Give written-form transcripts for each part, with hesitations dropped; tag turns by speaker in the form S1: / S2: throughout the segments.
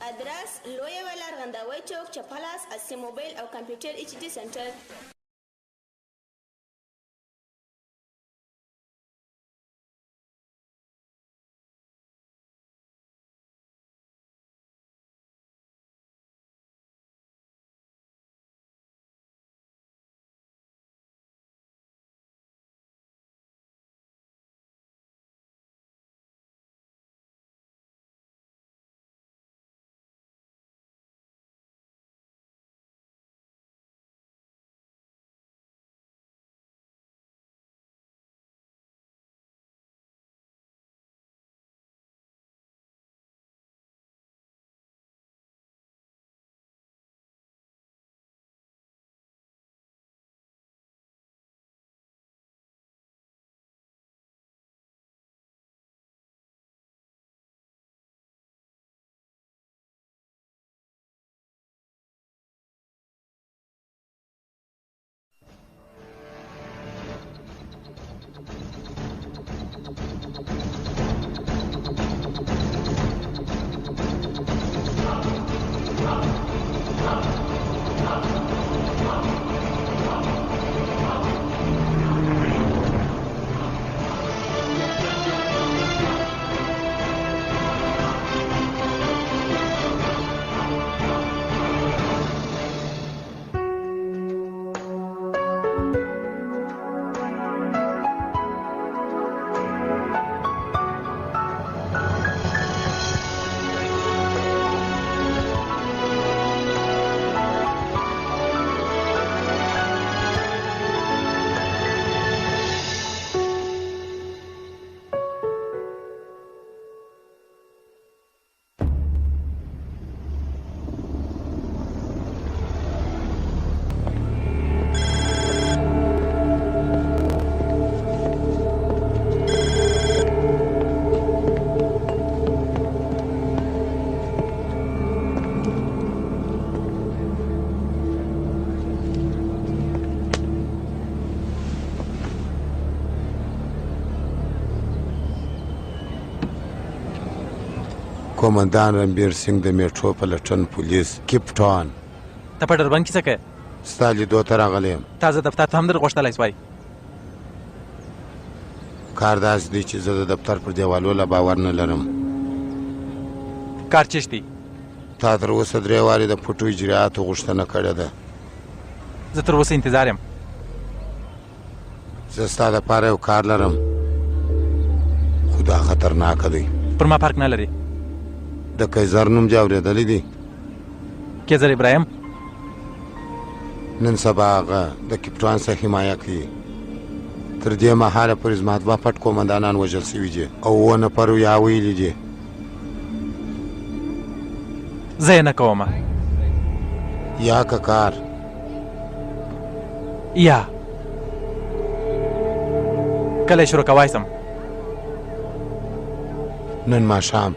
S1: ادرس لوی ولر غنداوی چوک چپلاس اسی موبایل او کمپیوټر ایچ ډی سنټر.
S2: قومندان رنبیر سنگھ د میټرو پلټن پولیس کیپ ټاون.
S3: ته په ډربن کې څه کوې؟
S2: ستا لیدو ته راغلی یم.
S3: تا زه دفتر ته هم در غوښتلی سوای.
S2: کار داسې دی چې زه د دفتر پر دیوالو له باور نه لرم.
S3: کار چیش دی؟
S2: تا تر اوسه 3 وارې د پټو اجراتو غوښتنه کړې ده.
S3: زه تر اوسه انتظار یم.
S2: زه ستا دپاره یو کار لرم خو دا خطرناکه دی.
S3: پر ما فرق نه لري.
S2: د قیصر نوم دې اورېدلی دی؟
S3: قیصر ابراهیم
S2: نن سبا هغه د کیپټان څخه حمایه کوي. تر دې مهاله پورې زما دوه پټ قومندانان وژل سوي دي او 2 نفر یا ویلي دي.
S3: زه یې نه کومه.
S2: یا که کار
S3: یا کله شروع کوای سم؟
S2: نن ماښام.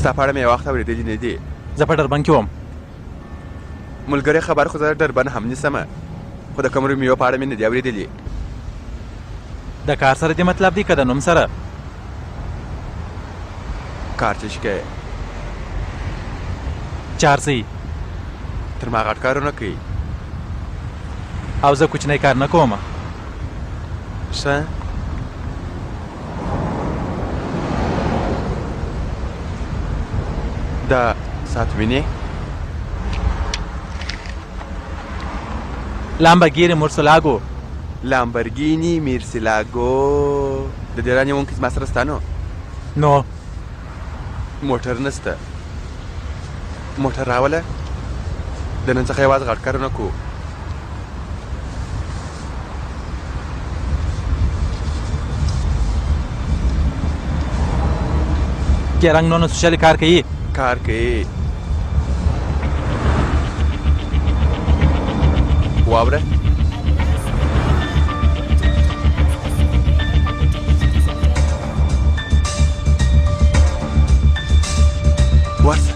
S4: ستا په اړه مې یو وخت اورېدلي نه دي.
S3: زه په ډربن کې وم.
S4: ملګری خبر خو زه ډربن هم نیسمه، خو د کومو میوو په اړه مې نه دي اورېدلي.
S3: د کار سره دې مطلب دی که د نوم سره؟
S4: کار چې کوې
S3: چارسي
S4: تر ما غټ کارونه کوي
S3: او زه کوچنی کار نه کوم.
S4: ښه دا ساعت وینې
S3: لامبرګینی مورسلاګو
S4: لامبرګینی میرسلاګو د دې رانیونکي زما سره ستا نو موټر نسته. موټر راوله د نن څخه یوازې غټ کارونه کوو.
S3: کې رنګ نو سوشل کار کوي
S4: واوره ورسه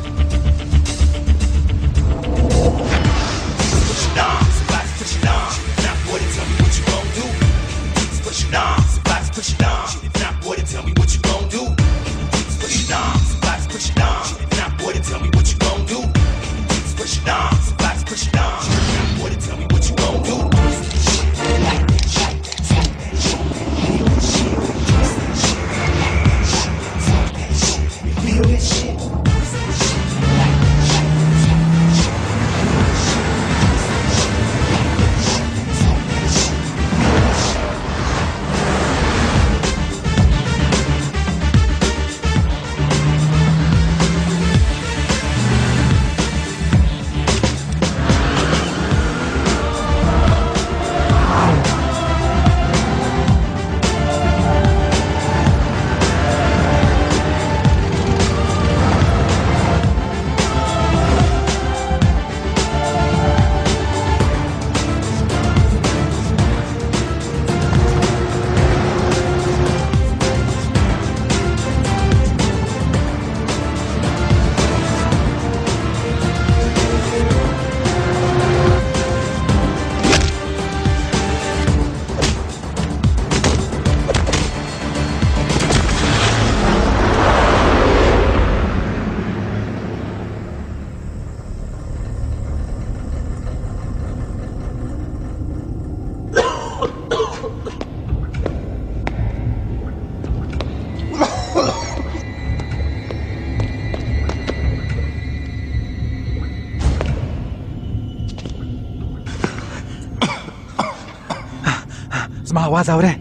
S3: زما आवाज اورې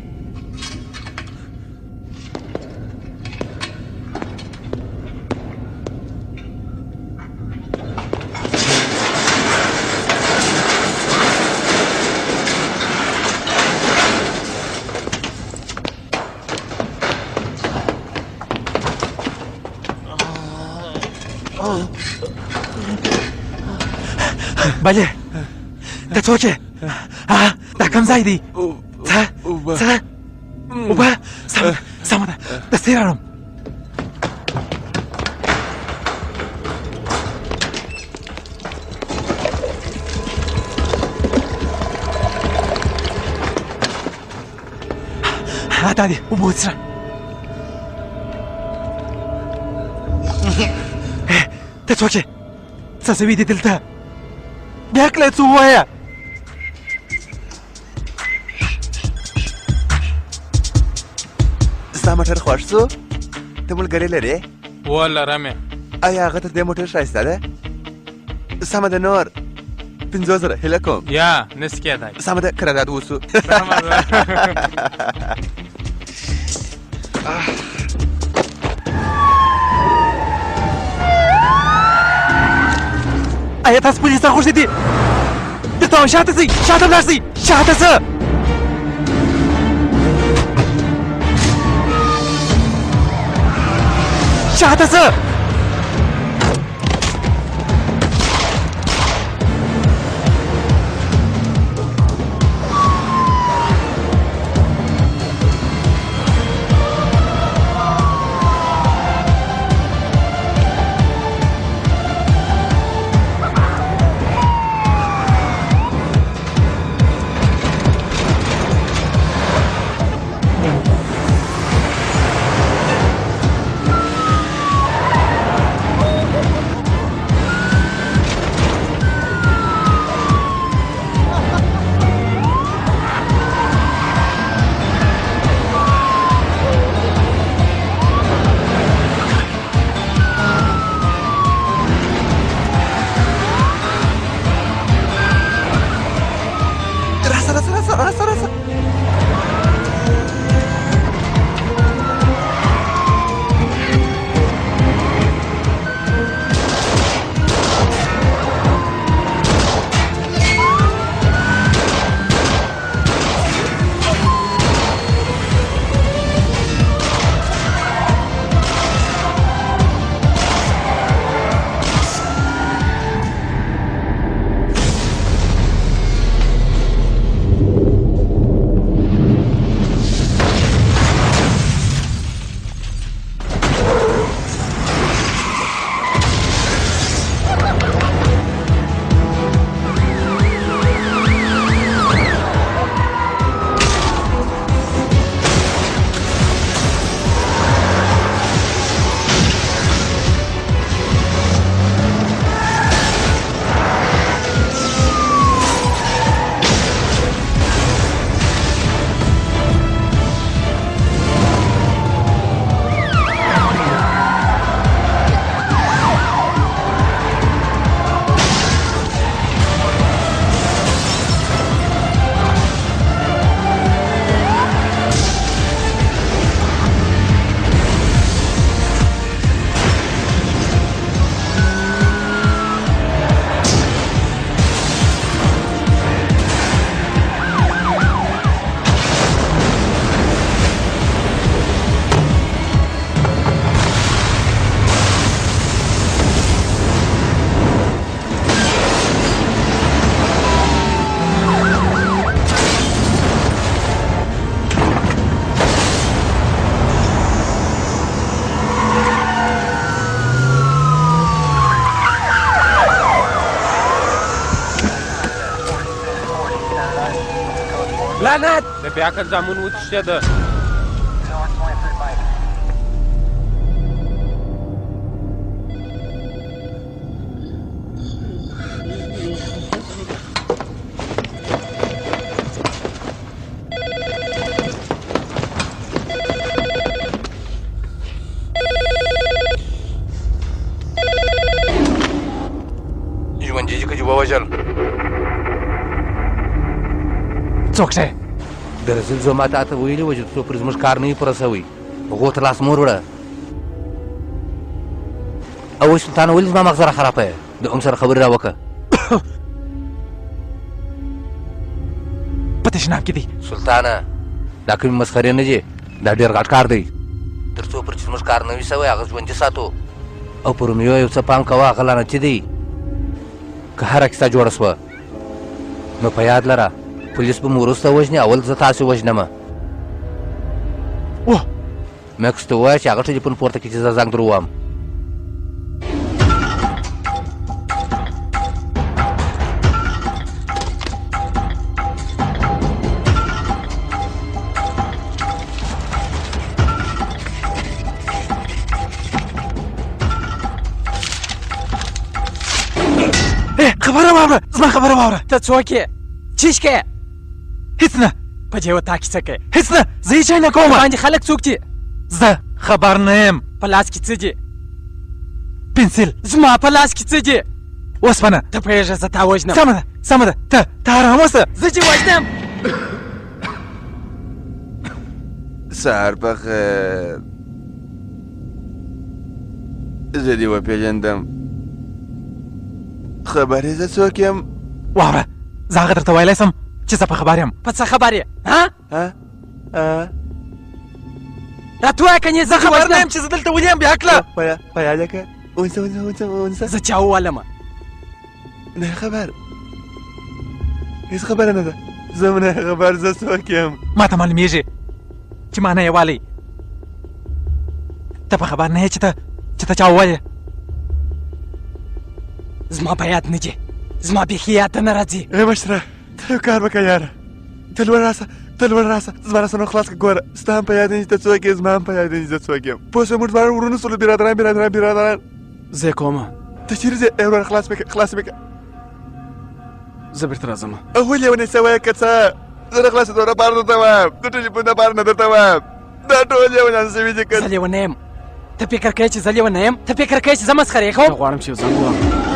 S3: بله ته څوک یې دا کوم ځای دی څه اوبه سمه ده دستې راوړم دا دی اوبه وڅښه ته څوک یې څه سوي دي دلته بیا کله څه ووایه
S4: ستا موټر خوښ شو ته ملګری لرې
S5: ولرم یې
S4: آیا هغه ته دې موټر ښایسته ده سمه ده نور 50,000 هیله کوم
S5: یا نس کېدای
S4: سمه ده قرارداد وسو
S5: سمه ده
S3: آیا تاسو پولیس ته غوښتي دي دلته وایي شاته ځئ شاته ولاړ شئ شاته ځه شاته ځه
S5: لعنت د بیاکل زامون وتښتېده
S4: ژوندي دي که دې ووژل
S3: څوک شئ
S6: دراصل زه ما تاته ویلي وه چې څو پرې زموږ کار نه وي پوره سوی هغو ته لاس مور وړه او وایي سلطانه ولې زما مغزه راخرابه یې د ام سره خبرې را وکړه
S3: په تشناب کې دي
S6: سلطانه دا کومې مسخرې نه دي دا ډېر غټ کار دی تر څو پرې چې زموږ کار نه وي سوی هغه ژوندي ساتو او په رومیو یو څه پام کوه هغه لعنتي دی که هره کیسه جوړه سوه نو په یاد لره پولیس به مو وروسته وژني اول زه تاسې وژنمه مکس ته ووایه چې هغه ټلیفون پورته کړي چې زه زنګ در ووهم
S3: خبره واوره زما خبره واوره
S7: ته څوک یې څه شکې
S3: هېڅ نه
S7: په دې وتا کې څه کوې
S3: هېڅ نه زه هېڅ شی نه کوم
S7: باندې خلک څوک دي
S3: زه خبر نه یم
S7: په لاس کې څه دي
S3: پنسل
S7: زما په لاس کې څه دي
S3: اوسپنه
S7: ته پوهېږه زه تا وژنم
S3: سمه ده ته ارام اوسه
S7: زه چې وژنم
S4: سهار په خیر زه دې وپېژندم خبرې زه څوک یم
S3: واوره زه هغه درته ویلی سم چې زه په خبر یم
S7: په څه خبر یې راته ووایه که نه
S3: زه خبر نه یم چې زه دلته ولې یم بېعقله
S4: په یاده که اونسه
S7: زه چا وولمه
S4: نه خبر هېڅ خبره نه ده زه نه خبر زه څوک یم
S3: ما ته معلومېږي چې ما نه یې والی ته په خبر نه یې چې ته چا ووایې
S7: زما په یاد نه دي زما بیخي یاد ته نه راځي
S4: ای مشره ته یو کار وکړه یاره ته لوړ راسه زما راسه نو خلاص کړه ګوره ستا هم په یاد نه دي ته څوک یې زما هم په یاد نه دي زه څوک یم پوه شوې موږ دواړه ورونه سولو برادران
S7: زه یې کومه
S4: ته چیرې ځې ای وروره خلاص مې کړه
S7: زه بیرته راځم
S4: ولې ونې سوی که څه زه نه خلاصېدو دپاره درته وایم د ټلیفون دپاره نه درته وایم دا ټول لیونیان سوي دي که
S7: زه لیونه یم ته فکر کوې چې زه لیونه یم ته فکر کوې چې زه مسخرې کوم زه غواړم چې یو زنګ ووهم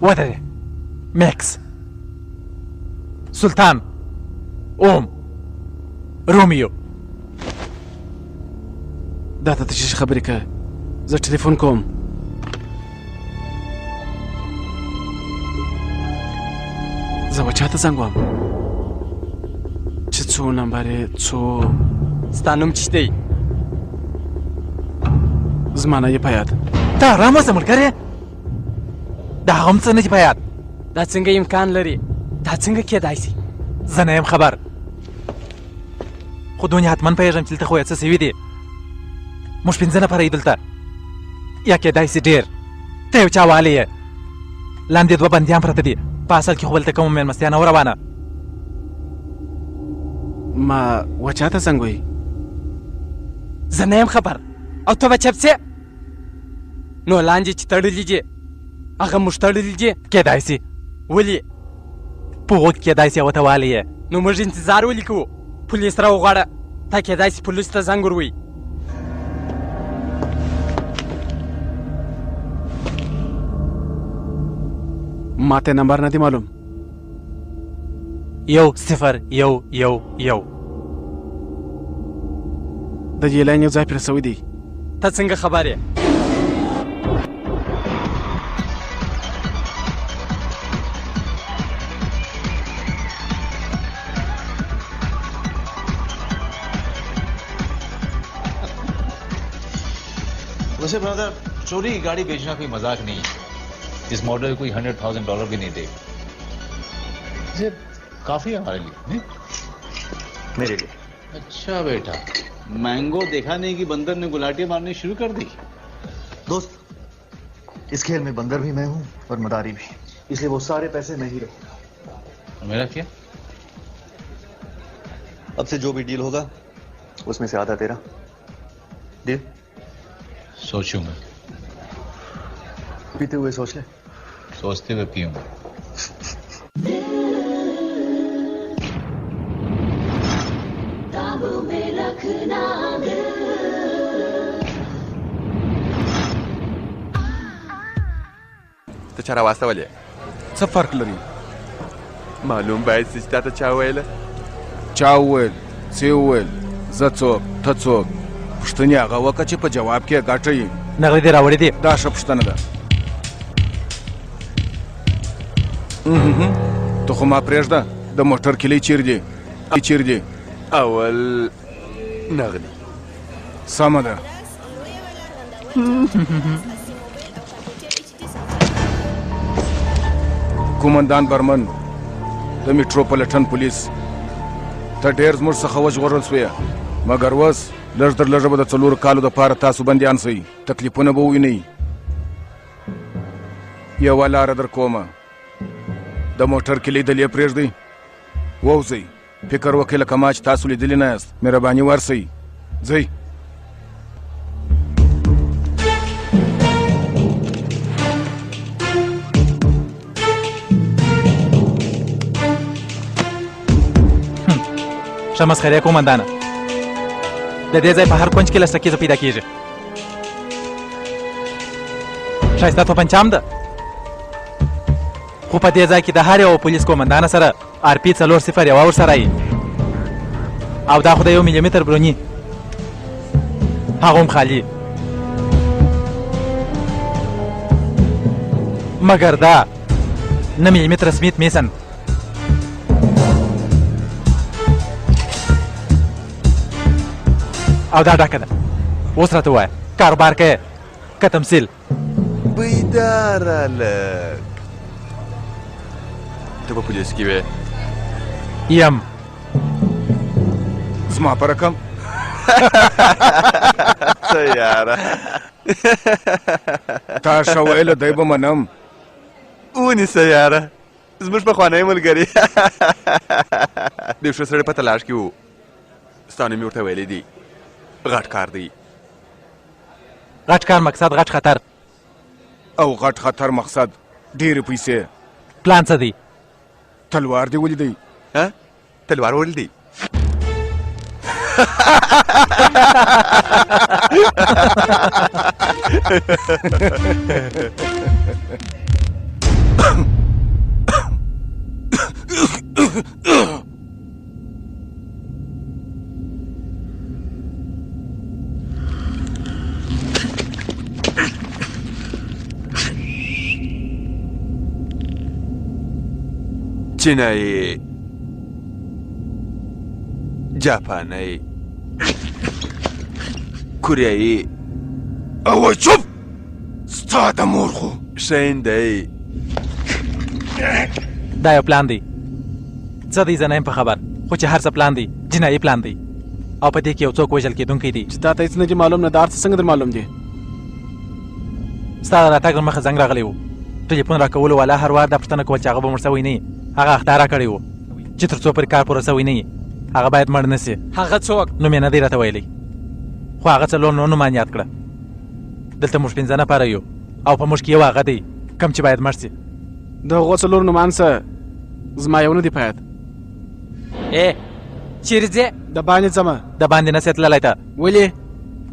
S3: ودرې مکس سلطان اوم رومیو
S7: دا ته څه خبرې کوې زه ټلیفون کوم زه به چاته زنګ وهم چې څو نمبر یې څو ستا نوم څه دی زما نه یې په یاد
S3: ته ارام اوسه ملګری دا هم څه نه دي په یاد
S7: دا څنګه امکان لري دا څنګه کېدای شي
S3: زه نه یم خبر خو دونې حتما پوهېږم چې دلته خو یې څه سوي دي موږ پنځه نفره یو دلته یا کېدای شي ډېر ته یو چا والی یې لاندې دوه بندیان پرته دي په اصل کې خو بلته کومه مېلمستیا نه روانه
S7: ما و چاته زنګ وایي زه نه یم خبر او ته به چپ سې نو لاندې چې تړلي دي هغه موږ تړلي دي
S3: کېدای شي
S7: ولې
S3: په هغو کې کېدای شي هغه ته والی یې
S7: نو موږ انتظار ولې کوو پولیس راوغواړه تا کېدای شي پولیسو ته زنګ ور ووایي ما ته نمبر نه دی معلوم
S3: 1011
S7: د دې لاین یو ځای پرې سوی دی ته څنګه خبر یې
S8: वैसे ब्रदर चोरी की गाड़ी बेचना कोई मजाक नहीं है इस मॉडल कोई $100,000 भी नहीं देगा ये काफी है हमारे लिए नहीं? मेरे लिए अच्छा बेटा मैंगो देखा नहीं कि बंदर ने गुलाटियां मारनी शुरू कर दी
S9: दोस्त इस खेल में बंदर भी मैं हूं और मदारी भी इसलिए वो सारे पैसे मैं ही रखूंगा
S8: मेरा क्या
S9: अब से जो भी डील होगा उसमें से आधा तेरा डील
S8: सोचूंगा
S9: पीते हुए सोच ले
S8: सोचते हुए पीऊंगा काबू में रखना
S4: ته چا راواستولې؟
S7: څه فرق لري؟
S4: معلوم باید سي چې تا ته چا ویله؟
S7: چا وویل؟ څه وویل؟ زه څوک؟ ته څوک؟ پوښتنې هغه وکړه چې په جواب کې یې ګټه یي.
S3: نغدې دې راوړې دي؟
S7: دا ښه پوښتنه ده. ته خو ما پرېږده. د موټر کیلۍ چیرې دي؟ چیرې دي؟
S4: اول نغدي.
S7: سمه ده. کومندان برمن د میټروپولیټن پولیس، ته ډېر زموږ څخه وژغورل سوې، مګر اوس لږ تر لږه به د 4 کالو دپاره تاسو بندیان سئ. تکلیفونه به ووینئ. یوه لاره در کومه، د موټر کیلۍ دلې پرېږدئ، ووځئ. فکر وکړئ لکه ما چې تاسو لیدلي نه یاست. مهرباني ورسئ. ځئ.
S3: ښه مسخرې کومندانه. د دې ځای په هر کونج کې لسټکیزه پیدا کېږي. ښایسته توپنچه ده، خو په دې ځای کې د هر یو پولیس کومندانه سره RP 401 ورسره وي، او دا خو د 1 ملي متر بروني، هغه هم خالي. مګر دا 9 ملي متر سمیت میسن. او دا ډکه ده. اوس راته ووایه کاروبار کوې که تمثیل؟
S4: بیداره لږ. ته په پولیس کې وې؟
S3: یم.
S7: زما په رقم.
S4: څه یاره
S7: تا ښه ویله دی به منم.
S4: ونیسه یاره، زموږ پخوانی ملګري. د یو ښه سړی په تلاش کې وو. ستا نوم یې ورته ویلی دی. غټ کار دی.
S3: غټ کار مقصد غټ خطر.
S7: او غټ خطر مقصد ډېرې پیسې.
S3: پلان څه دی؟
S7: تلوار دې ولیدی؟
S4: تلوار ولیدی؟ چینایی، جاپانی، کوریایی.
S7: اوه چوپ! ستا د مور خو
S4: شیندی.
S3: دا یو پلان دی. څه دی زه نه یم په خبر، خو چې هر څه پلان دی جنایي پلان دی، او په دې کې یو څوک وژل کېدونکی دی.
S7: چې تا ته هېڅ نه دي معلوم، نه د هر څه څنګه در معلوم دي؟
S3: ستا د راتګ له مخه زنګ راغلی و. ټلیفون راکولو والا هر وار دا پوښتنه کول چې هغه به مړ سوی نه وي. هغه اخطار راکړی و چې تر څو پورې کار پوره سوی نه وي هغه باید مړ نه سي.
S7: هغه څوک؟
S3: نوم یې نه دی راته ویلی، خو هغه څلور نومان یاد کړه. دلته موږ 5 نفره یو، او په موږ کې یو هغه دی کوم چې باید مړ سي.
S7: د هغو څلور نومان څه زما یو نه دی په یاد.
S3: چیرې ځې؟
S7: د باندې ځمه.
S3: د باندې نه سې تللی ته؟
S7: ولې؟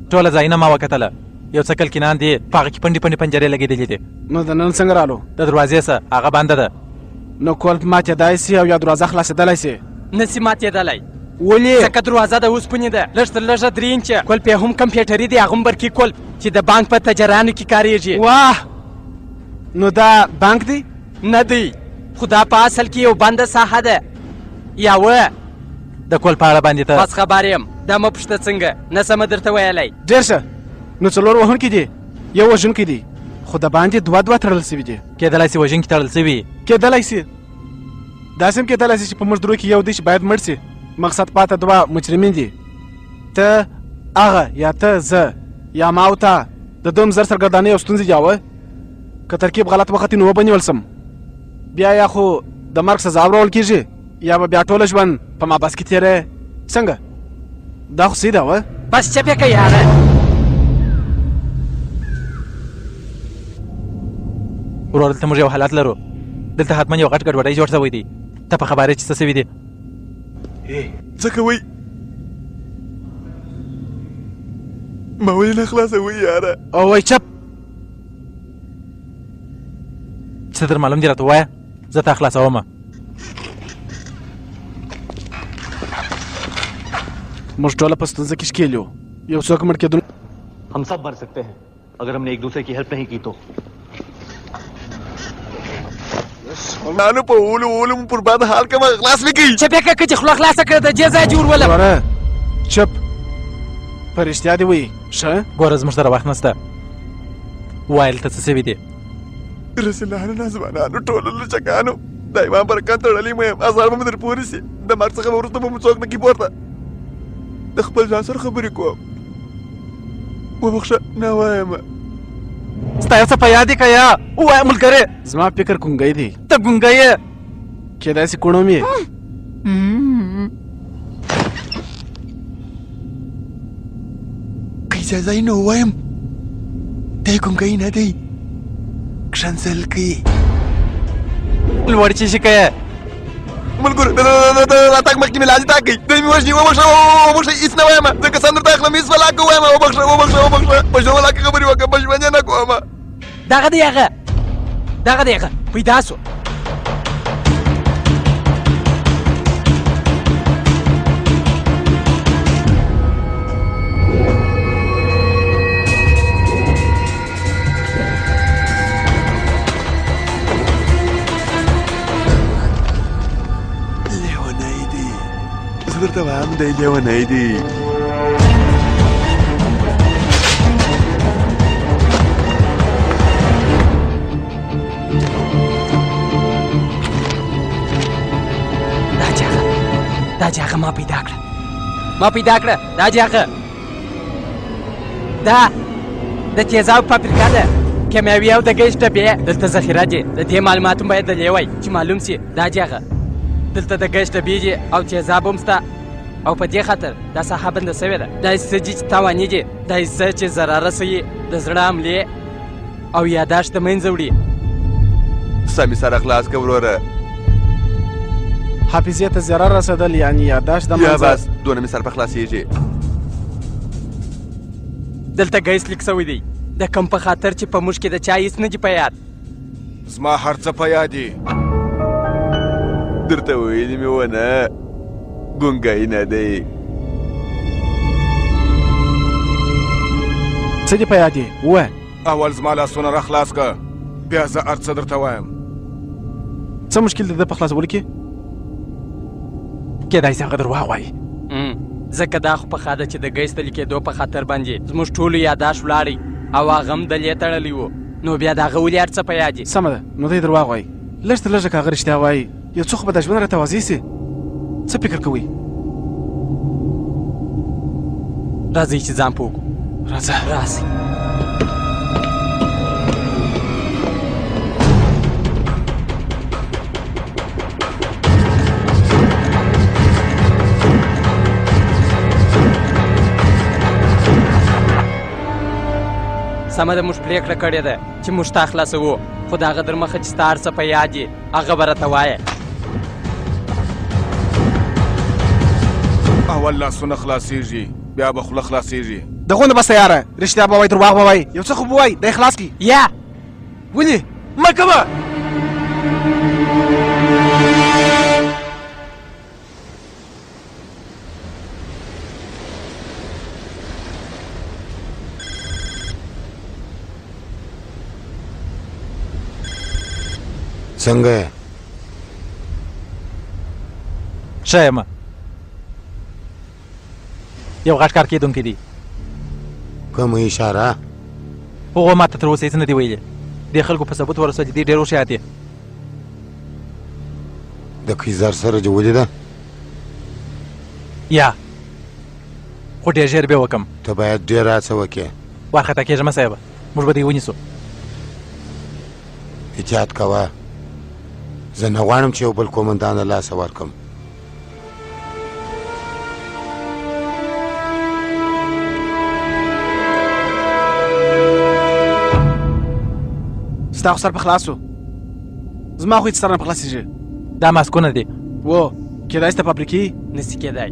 S3: ټوله ځایونه ما وکتله، یو څه کلکینان دي، په هغه کې پنډې پنډې پنجرې لګېدلې دي.
S7: نو د نن څنګه رالو؟
S3: د دروازې څه هغه بنده ده.
S7: نو کولپ ماتېدای سي او یا دروازه خلاصېدلی سي؟
S3: نه سي ماتېدلی.
S7: ولې؟
S3: ځکه دروازه د اوسپنې ده، لږ تر لږه 3 انچه. کولپ یې هم کمپیوټري دی، هغه هم برقي کولپ چې د بانک په تجرانو کې کارېږي.
S7: واه! نو دا بانک دی؟
S3: نه دی، خو دا په اصل کې یو بنده ساحه ده. یوه د کولپ په اړه باندې ته بس خبر یم، دا مه پوښته څنګه، نه سمه درته ویلی.
S7: ډېر ښه. نو 4 وهونکي دي، یو وژونکی دی، خو د باندې 2 تړل سوي دي.
S3: کېدلی سي وژونکي تړل سوي.
S7: کېدلی سي، داسې هم کېدلی سي چې په موږ درو کې یو دی چې باید مړ سي. مقصد پاته 2 مجرمین دي، ته هغه یا ته زه یا ما او تا. د دوم زر سرګردانۍ او ستونزې یاوه، که ترکیب غلط وختي نو وبه نیول سم، بیا یا خو د مرګ سزا ورول کېږي یا به بیا ټوله ژوند په مابس کې تېری. څنګه؟ دا خو سیده وه.
S3: بس چپ یې که یاره. ورور دلته موږ یو حالت لرو، دلته حتما یو غټ ګډوډۍ جوړ شوی دی. ته په خبرې چې څه سوي دي؟
S4: څه کوئ؟ ما ولې نه خلاصوئ یاره؟
S7: او وای چپ!
S3: چې څه در معلوم دي راته ووایه زه تا خلاصومه.
S7: موږ ټوله په ستونزه کې ښکېل یو. یو څوک مړ کېدون
S9: हम सब मर सकते हैं अगर हमने एक दूसरे की हेल्प नहीं की तो.
S4: نانو په اولو مو پر بعد حال کومه خلاص مې کوي.
S3: چپ یې کړه که چې خوله خلاصه کړه د دې ځای جوړ ولم.
S7: وره چپ په رښتیا دې وایي ښه.
S3: ګوره زموږ سره وخت نشته. ووایه دلته څه سوي دي؟
S4: رسولانو نازمانانو ټولو لچکانو د امام برکان تړلی مو یم. ازار به مې در پورې سي. د مرګ څخه به وروسته به مو څوک نه کي پورته. د خپل ځان سره خبرې کوم. وبخښه ناوایم.
S3: ستا یو څه په یاد یې که یا ووایه ملګرې.
S7: زما فکر ګونګی دی.
S3: ته ګونګی یې.
S7: کېدای سي کوڼوم یې.
S4: که اجازه یې نه ووایم دی ګونګی نه دی کښنځل کوي.
S3: لوړ چې شي که یې
S4: ملګرو د راتګ مخکې مې لالي تا کوي. دوی مې وژني. وبخښه هېڅ نه وایم. زه کسان درته اخلم هېڅ ولاکه وایم. وبخښه په ژوند ولاکه خبرې وکړه په ژوند یې نه کوم.
S3: دغه دی هغه پیدا سو.
S4: لیونی دی. زه درته وایم دی لیونی دی.
S3: دا جاغه ما پیدا کړه. دا جاغه دا د تیزاب فابریکه ده. کیمیاوي او د ګیس ډبې دلته ذخیره دي. د دې معلوماتو باید دلې وای چې معلوم سي. دا جاغه دلته د ګیس ډبې دي او تیزاب هم شته او په دې خاطر دا ساحه بنده سوې ده. دا څه دي چې تاواني دي. دا څه چې ضرر رسوي د زړه حملې او یاداشت د منځه وړي.
S4: سمې سره خلاص که وروره.
S7: حافظې ته ضرر رسېدل یعنې یاداشت د
S4: یا
S7: منځه.
S4: بس دونه مې سر په خلاصېږي.
S3: دلته ګیس لیک سوی دی د کم په خاطر چې په موږ کې د چا هېڅ نه دي په یاد.
S10: زما هر څه په یاد دي.
S4: درته ویلي مې ونه ګونګی نه دی.
S7: څه دې په یاد دي ووایه.
S10: اول زما لاسونه را خلاص که بیا زه هر څه درته وایم.
S7: څه مشکل دی د په خلاصولو کې؟
S3: کېدای سي هغه درواغ وایي. ځکه دا خو پخه ده چې د ګیس د لیکېدو په خاطر باندې زموږ ټولو یاداشت ولاړی او هغه هم دلې تړلی و. نو بیا د هغه ولې هر څه په یاد دي؟
S7: سمه ده نو دی درواغ وایي. لږ تر لږه که هغه رښتیا وایي یو څه خو به د ژوند راته واضح سي. څه فکر کوئ؟
S3: راځئ چې ځان پوه کړو. راځئ. سمه ده موږ پرېکړه کړې ده چې موږ تا خلاصوو خو د هغه در مخه چې ستا هر څه په یاد دي هغه به راته وایه.
S10: اول لاسونه خلاصېږي بیا به خوله خلاصېږي.
S7: دغونه بس تیاره. رښتیا به وایي درواغ به وایي یو څه خو به وایي دی خلاص کړي.
S3: یا
S7: ولې
S3: مه کوه.
S2: څنګه یې؟
S3: ښه یم. یو غټ کار کېدونکی دی.
S2: کومه اشاره؟
S3: هغو ما ته تر اوسه هېڅ نه دي ویلي. دې خلکو په ثبوت ورسولي دي ډېر هوښیار دي.
S2: د قیصر سره دې ولیده؟
S3: یا خو ډېر ژر به وکړم.
S2: ته باید ډېر هڅه وکړې.
S3: وارخطا کېږه مه صاحبه موږ به دوی ونیسو.
S2: احتیاط کوه. زه نه غواړم چې یو بل قومندان له لاسه ورکړم.
S7: ستا خو سر په خلاص و. زما خو هېڅ سر نه په خلاصېږي.
S3: دا ماسکونه دي.
S7: و کېدای سي د فابریکې
S3: نسي کېدای.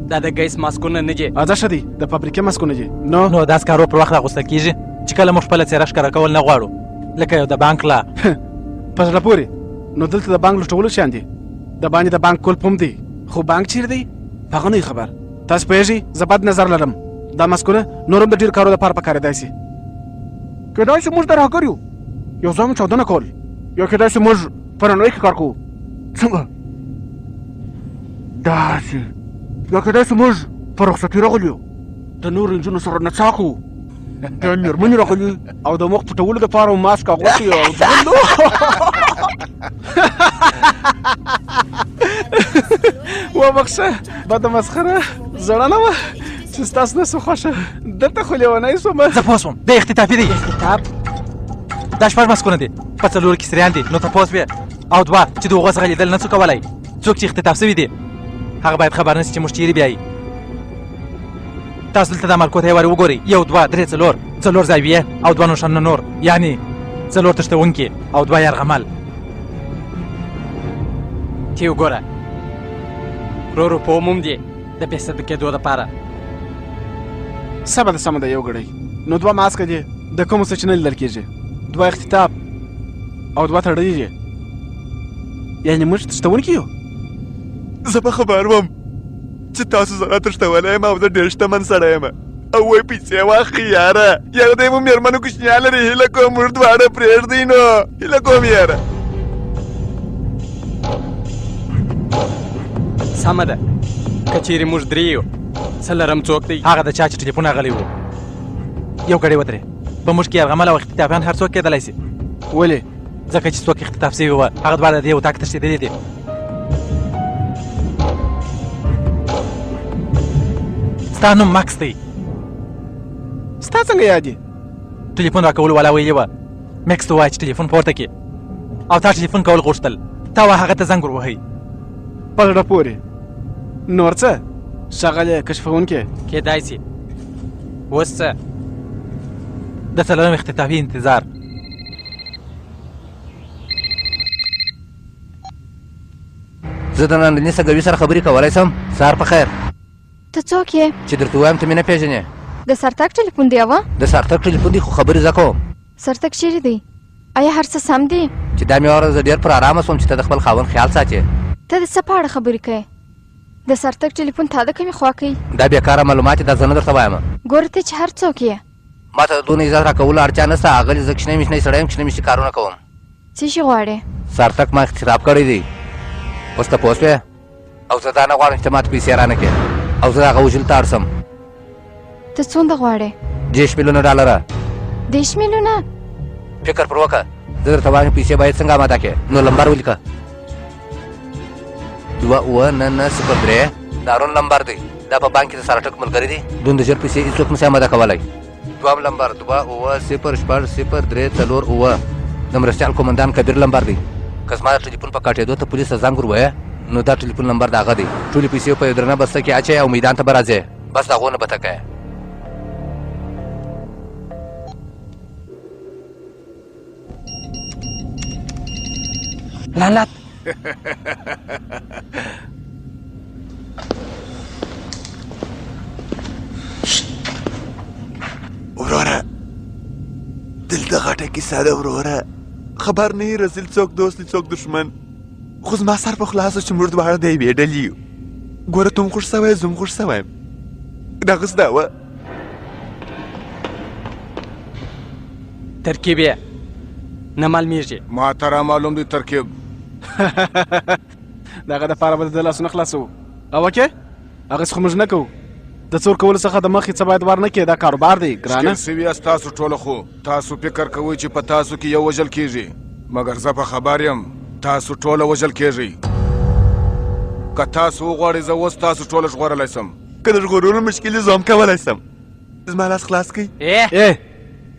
S3: دا د ګیس ماسکونه نه دي.
S7: ځه ښه دی د فابریکې ماسکونه دي.
S3: نو دا سکارو پر وخت اغوستل کېږي چې کله موږ خپله څېره ښکاره کول نه غواړو لکه یو د بانک لا.
S7: په زړه پورې نو دلته د بانک لوټولو شیان دي د باندې د بانک کلپ هم دی خو بانک چیرې دی په هغه نه خبر تاسو پوهېږئ زه بد نظر لرم دا مسکونه نور هم د ډېرو کارو دپاره پکارېدای شي کېدای شي موږ ترهګر یو یو ځای مو چاودنه کول یا کېدای شي موږ په رڼوۍ کې کار کوو څنګه داسې یا کېدای شي موږ په رخصتي راغلي یو د نورو نجونو سره نڅا کوو د مېرمنې راغلي او د مخ پټولو دپاره مو ماسک اغوستي او وبخښه بده مسخره زړه نه وه چې ستاسو نه سو خوښه دلته خو لیونی شوم
S3: زه پوه شوم دا اختطافي دی
S7: اختطاف
S3: دا شپږ مسکونه دي په څلورو کې سریان دي نو تپوس وې او دوه چې د هغو څخه لیدل نه څو کولی څوک چې اختطاف شوي دي هغه باید خبر نه شي چې موږ چیرې بیایي تاسو دلته د عمل کوټې وارې وګورئ یو دوه درې څلور زاویې او دوه نښانونه نور یعنې څلور تښتونکي او دوه یرغمل تی وګوره ورو په عموم دي د بېصده کېدو دپاره
S7: سمه ده یو ګړی نو دوه ماسکه دي د کومو څه چې نه لیدل کېږي دوه اختطاف او دوه تړلي دي یعنې موږ تښتونکي یو
S4: زه په خبر وم چې تاسو زه تښتولی یم او زه ډېر شتمن سړی یم او وایي پیسې واخلي یاره یاره دی مو مېرمنو کوچنیان لري هیله کوم موږ دواړه پرېږدئ نو هیله کوم یاره
S3: سمه ده که چیرې موږ درې یو څه لرم څوک دی هغه د چا چې ټلیفون اغلی و یو ګړی ودرې په موږ کې یرغمل او اختطافیان هر څوک کېدلی شي
S7: ولې
S3: ځکه چې څوک اختطاف شوي وه هغه دواړه د دې اتاق تښتېدلي دي ستا نوم مکس دی
S7: ستا څنګه یاد دي
S3: ټلیفون راکولو والا ویلې وه مکس ته ووایه چې ټلیفون پورته کړي او تا ټلیفون کول غوښتل تا وه هغه ته زنګ ور وهئ
S7: په زړه پورې نور څه ښاغلی کشفوونکی
S3: کېدای شي اوس څه د څلورم اختطافي انتظار
S6: زه د نندني سګوي سره خبرې کولی شم سهار په خیر
S11: ته څوک یې
S6: چې درته ووایم ته مې نه پېژنې
S11: د سرتګ ټلیفون دی اوه
S6: د سرتګ ټلیفون دی خو خبرې زه کوم
S11: سرتګ چیرې دی آیا هر څه سم دی
S6: چې دا مې واوره زه ډېر پر ارامه شوم چې ته د خپل خاوند خیال ساتې
S11: ته د څه په اړه خبرې کوې د سرتګ ټلیفون تا د کومې خوا کوي
S6: دا بېکاره معلومات دا زه نه درته وایم
S11: ګوره ته چې هر څوک یې
S6: ما ته د دونه عزت راکولو اړتیا نشته اغلې زه کښنی مشنی سړی یم کښنی مشني کارونه کوم
S11: څه شي غواړې
S6: سرتګ ما اختطاف کړی دی اوس ته پوه شوې او زه دا نه غواړم چې ته ماته پیسې رانه کړې او زه هغه وژلو ته اړ شم
S11: ته څومره غواړې
S6: 10 میلیونه ډالره
S11: 10 میلیونه
S6: فکر پر وکړه زه درته وایم پیسې باید څنګه اماده کړې نو لمبر ولیکه 2993 دا روڼ لمبر دی دا په بانک کې د سرټک ملګري دي دومره ژر پیسې هېڅوک نشي اماده کولی دویم لمبر 29060348 د مرستیال قومندان کبیر لمبر دی که زما د ټلیفون په کاټېدو ته پولیس ته زنګ ور ووایه نو دا ټلیفون نمبر د هغه دی ټولې پیسې په یو درنه بسته کې اچوئ او میدان ته به راځئ بس د هغو نه به تکئ
S3: لعنت
S4: وروره دلته غټه کیسه ده وروره خبر نه یې رسیل څوک دوست دی څوک دښمن خو زما سر په خلاصه چې موږ دواړه د یوې ډلې یو ګوره ته هم خوښ سوی زه هم خوښ سوی یم دغسې دا وه
S3: ترکیب یې نه معلومېږي
S10: ما ته را معلوم دی ترکیب
S7: د هغه دپاره به د ده لاسونه خلاصوو او وکې هغسې خو موږ نه کوو د څور کولو څخه د مخکې څه باید ور نه کړې دا کاروبار دی ګرانه
S10: ښکېل سوي یاست تاسو ټوله خو تاسو فکر کوئ چې په تاسو کې یو وژل کېږي مګر زه په خبر یم تاسو ټوله وژل کېږئ که تاسو وغواړئ زه اوس تاسو ټوله ژغورلی شم
S4: که د ژغورلو مشکل یې زه هم کولی شم زما لاس خلاص کړئ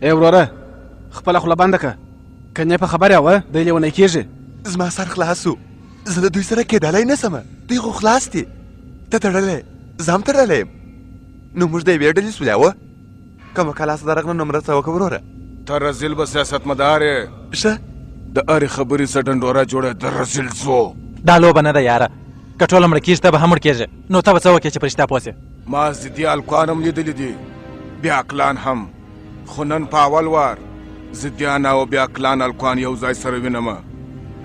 S7: ای وروره خپله خوله بنده که که نه په خبر یې وه دی لیونی کېږي
S4: زما سر خلاص و زه له دوی سره کېدلی نه شمه دوی خو خلاص دي ته تړلی زه هم تړلی یم نو موږ د یوې ډلې سولیا وه که مه کلاسه درغله نو مرسته وکړه وروره
S10: ته رزیل به سیاستمدار یې
S4: ښه
S10: د هرې خبرې څه ډنډوره جوړه د رزیل زو
S3: دا لوبه نه ده یاره که ټوله مړه کېږي ته به هم مړ کېږي نو ته به څه وکړې چې په رښتیا پوه سې
S10: ما ضدي الکوان هم لیدلي دي بیا کلان هم خو نن په اول وار ضدیان او بیا کلان الکوان یو ځای سره وینم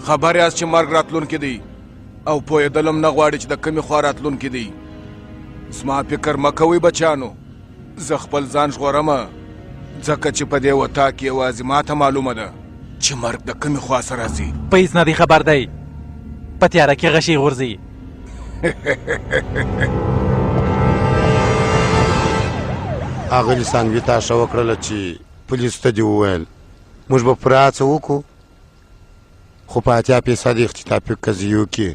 S10: خبر یاست چې مرګ راتلونکی دی او پوهېدل هم نه غواړي چې د کومې خوا راتلونکی دی. زما فکر مه کوئ بچیانو، زه خپل ځان ژغورم ځکه چې په دې وطا کې یوازې ماته معلومه ده چې مرګ د کومې خوا سره راځي.
S3: په هېڅ نه دی خبر دی، په تیاره کې غشي غورځي.
S2: اغلې سانګوي تاشه وکړله چې پولیسو ته دې وویل موږ به پوره هڅه وکړو، خو په 80% اختطافي قضیو کې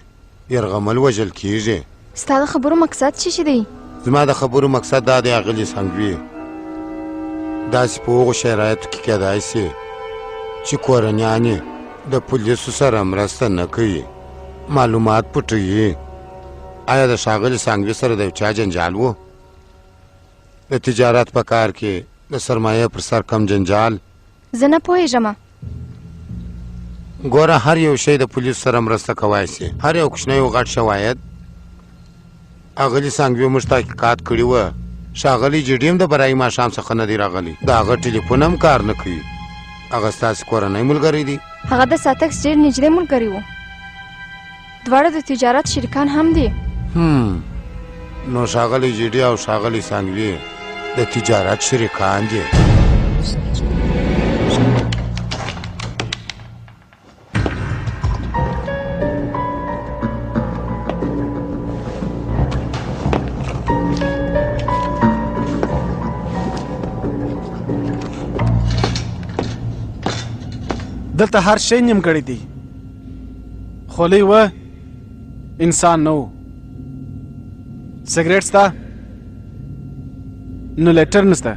S2: یرغمل وژل کېږي.
S11: ستا د خبرو مقصد څه دی؟
S2: زما د خبرو مقصد دا دی اغلې سانګوي، داسې په هغو شرایطو کې کیدای شي چې کورنیانې د پولیسو سره مرسته نه کوي، معلومات پټوي. آیا د ښاغلي سانګوي سره د یو چا جنجال و؟ د تجارت په کار کې د سرمایه پر سر کم جنجال؟
S11: زه نه پوهېږم.
S2: ګوره هر یو شی د پولیسو سره مرسته کوای شي، هر یو کوچنی او غټ شواهد. اغلي سانګوي موږ تحقیقات کړي وه، ښاغلي جیډي هم د برایي ماښام څخه نه دی راغلی، د هغه ټلیفون هم کار نه کوي. هغه ستاسې کورنی ملګری دی؟
S11: هغه د ساتکس ډېر نږدې ملګری و، دواړه د تجارت شریکان هم دي.
S2: نو ښاغلي جیډي او ښاغلي سانګوي د تجارت شریکان دي.
S7: دلته هر شی نیمګړی دی، خولۍ وه انسان نه و. سګریټ سته نو لیټر نسته.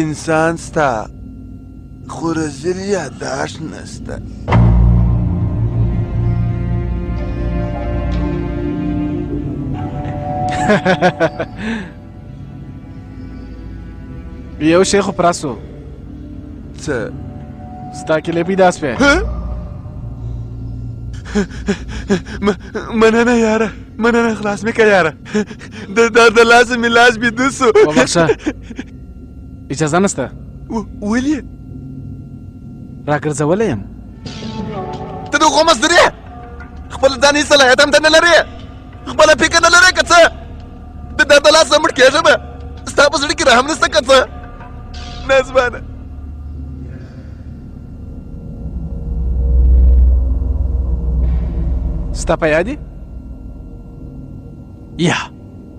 S4: انسان سته خو رزیل یاداشت نسته.
S7: یو شی خو پراسو.
S4: څه؟
S7: ستا کلی پیدا سوی؟
S4: مننه یاره، مننه، خلاص مې که یاره، د لاسه مې لاس بیده سو.
S7: وبخښه، اجازه نسته.
S4: ولې؟
S7: راګرځولی یم.
S4: ته د هغو مزدور یې، خپل ځاني صلاحیت هم ته نه لرې، خپله فکر نه لرې که څه؟ د لاسه مړ کېږم، ستا په زړه کې رحم نسته که څه؟ نازمانه
S7: ستا په یاد یا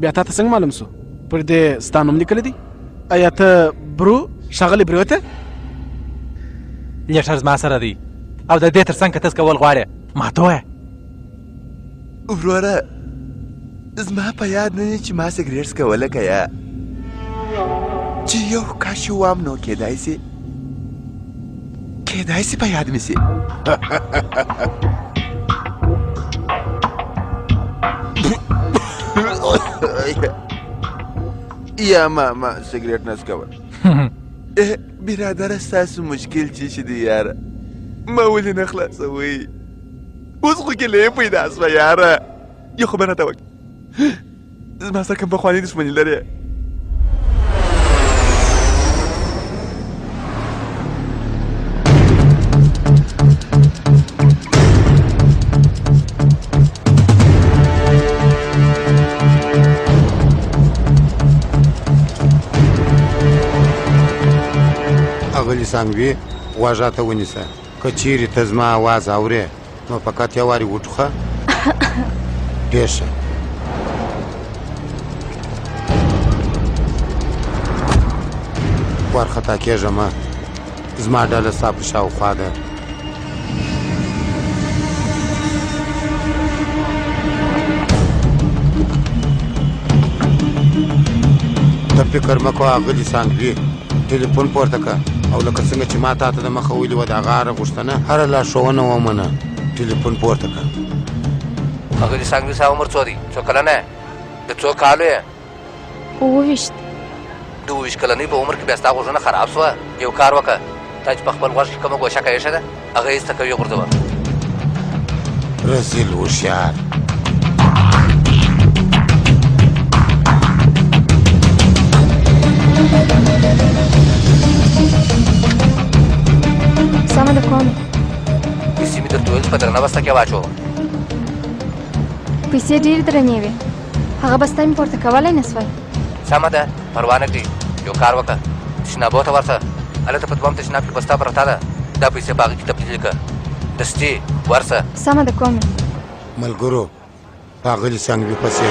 S7: بیا تا ته څنګه معلوم سو پر دې ستا نوم لیکلی دی؟ ایا ته برو ښاغلی برو ته؟
S3: لیټر زما سره دی او د دې تر څنګ که تاسو کول غواړې ما ته ووایه.
S4: وروره زما په یاد نه دی چې ما سګریټ څکوله که یا چې یو کاش وام نو کیدای سي په یاد مې سي. یا ما سګریټ نه څکول. برادره ستاسو مشکل چې دی یاره، ما ولې نه خلاصوئ؟ اوس خو کیلې پیدا سوه یاره. یو خبر راته وکړه، زما سره کوم پخواني دښمني لرې؟
S2: اغلي سانګوي غوږ راته ونیسه، که چیرې ته زما اواز اورې نو فقط یو وارې وټوخه. ډېر ښه. وارخطا کېږه مه، زما ډله ستا په شاوخوا ده. ته فکر مه کوه اغلي سانګوي، ټلیفون پورته که او لکه څنګه چې ما تا ته د مخه ویلي وه د هغه هره غوښتنه هره لارښوونه ومنه. ټلیفون پورته که.
S6: اغلي سانګوي ستا عمر څو دی؟ څو کلنه یې؟ د څو کالو یې؟
S11: 27.
S6: د 27 کلنۍ په عمر کې بیا ستا غوږونه خراب سوه. یو کار وکړه، تا چې په خپل غوږ کې کومه ګوښه ایښې ده هغه یې ایسته کوي غورځوه.
S2: رزیل هوښیار.
S11: سمه ده کومې.
S6: پیسې مې درته ویل په درنه بسته کې واچوه.
S11: پیسې ډېرې درنې وې، هغه بسته مې پورته کولی نه سوای.
S6: سمه ده، پروا نه کړي. یو کار وکړه، تشنابو ته ورشه. هلته په دویم تشناب کې بسته پرته ده، دا پیسې په هغه کې تبدیل کړه. دستي ورشه.
S11: سمه ده کومې.
S2: ملګرو ښاغلي سنګوي پسې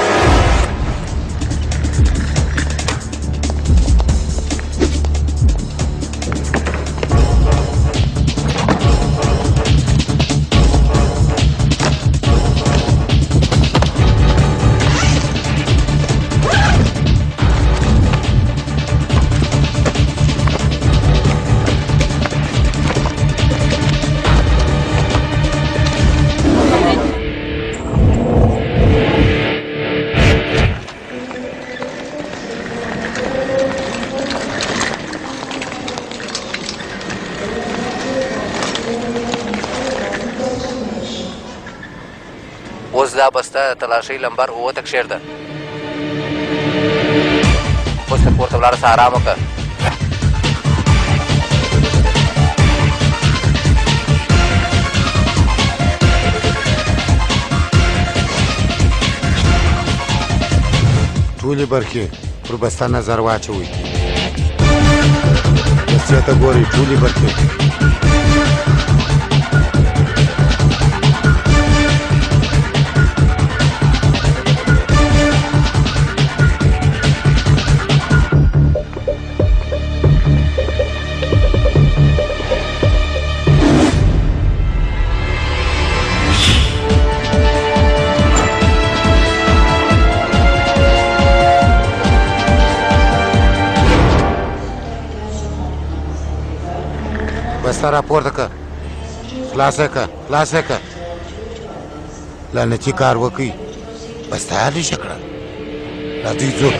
S6: اوس دا بسته تلاشۍ لمبر 7 ته کښېږده. اوس ته کور ته ولاړه شه، ارام وکړه.
S2: ټولې برخې پر بسته نظر واچوئ. بستې ته ګورئ، ټولې برخې. بسته راپورته کړه، خلاصه کړه، خلاصه کړه. لعنتي کار وکړئ، بسته هلېشه کړه. راځئ ځو.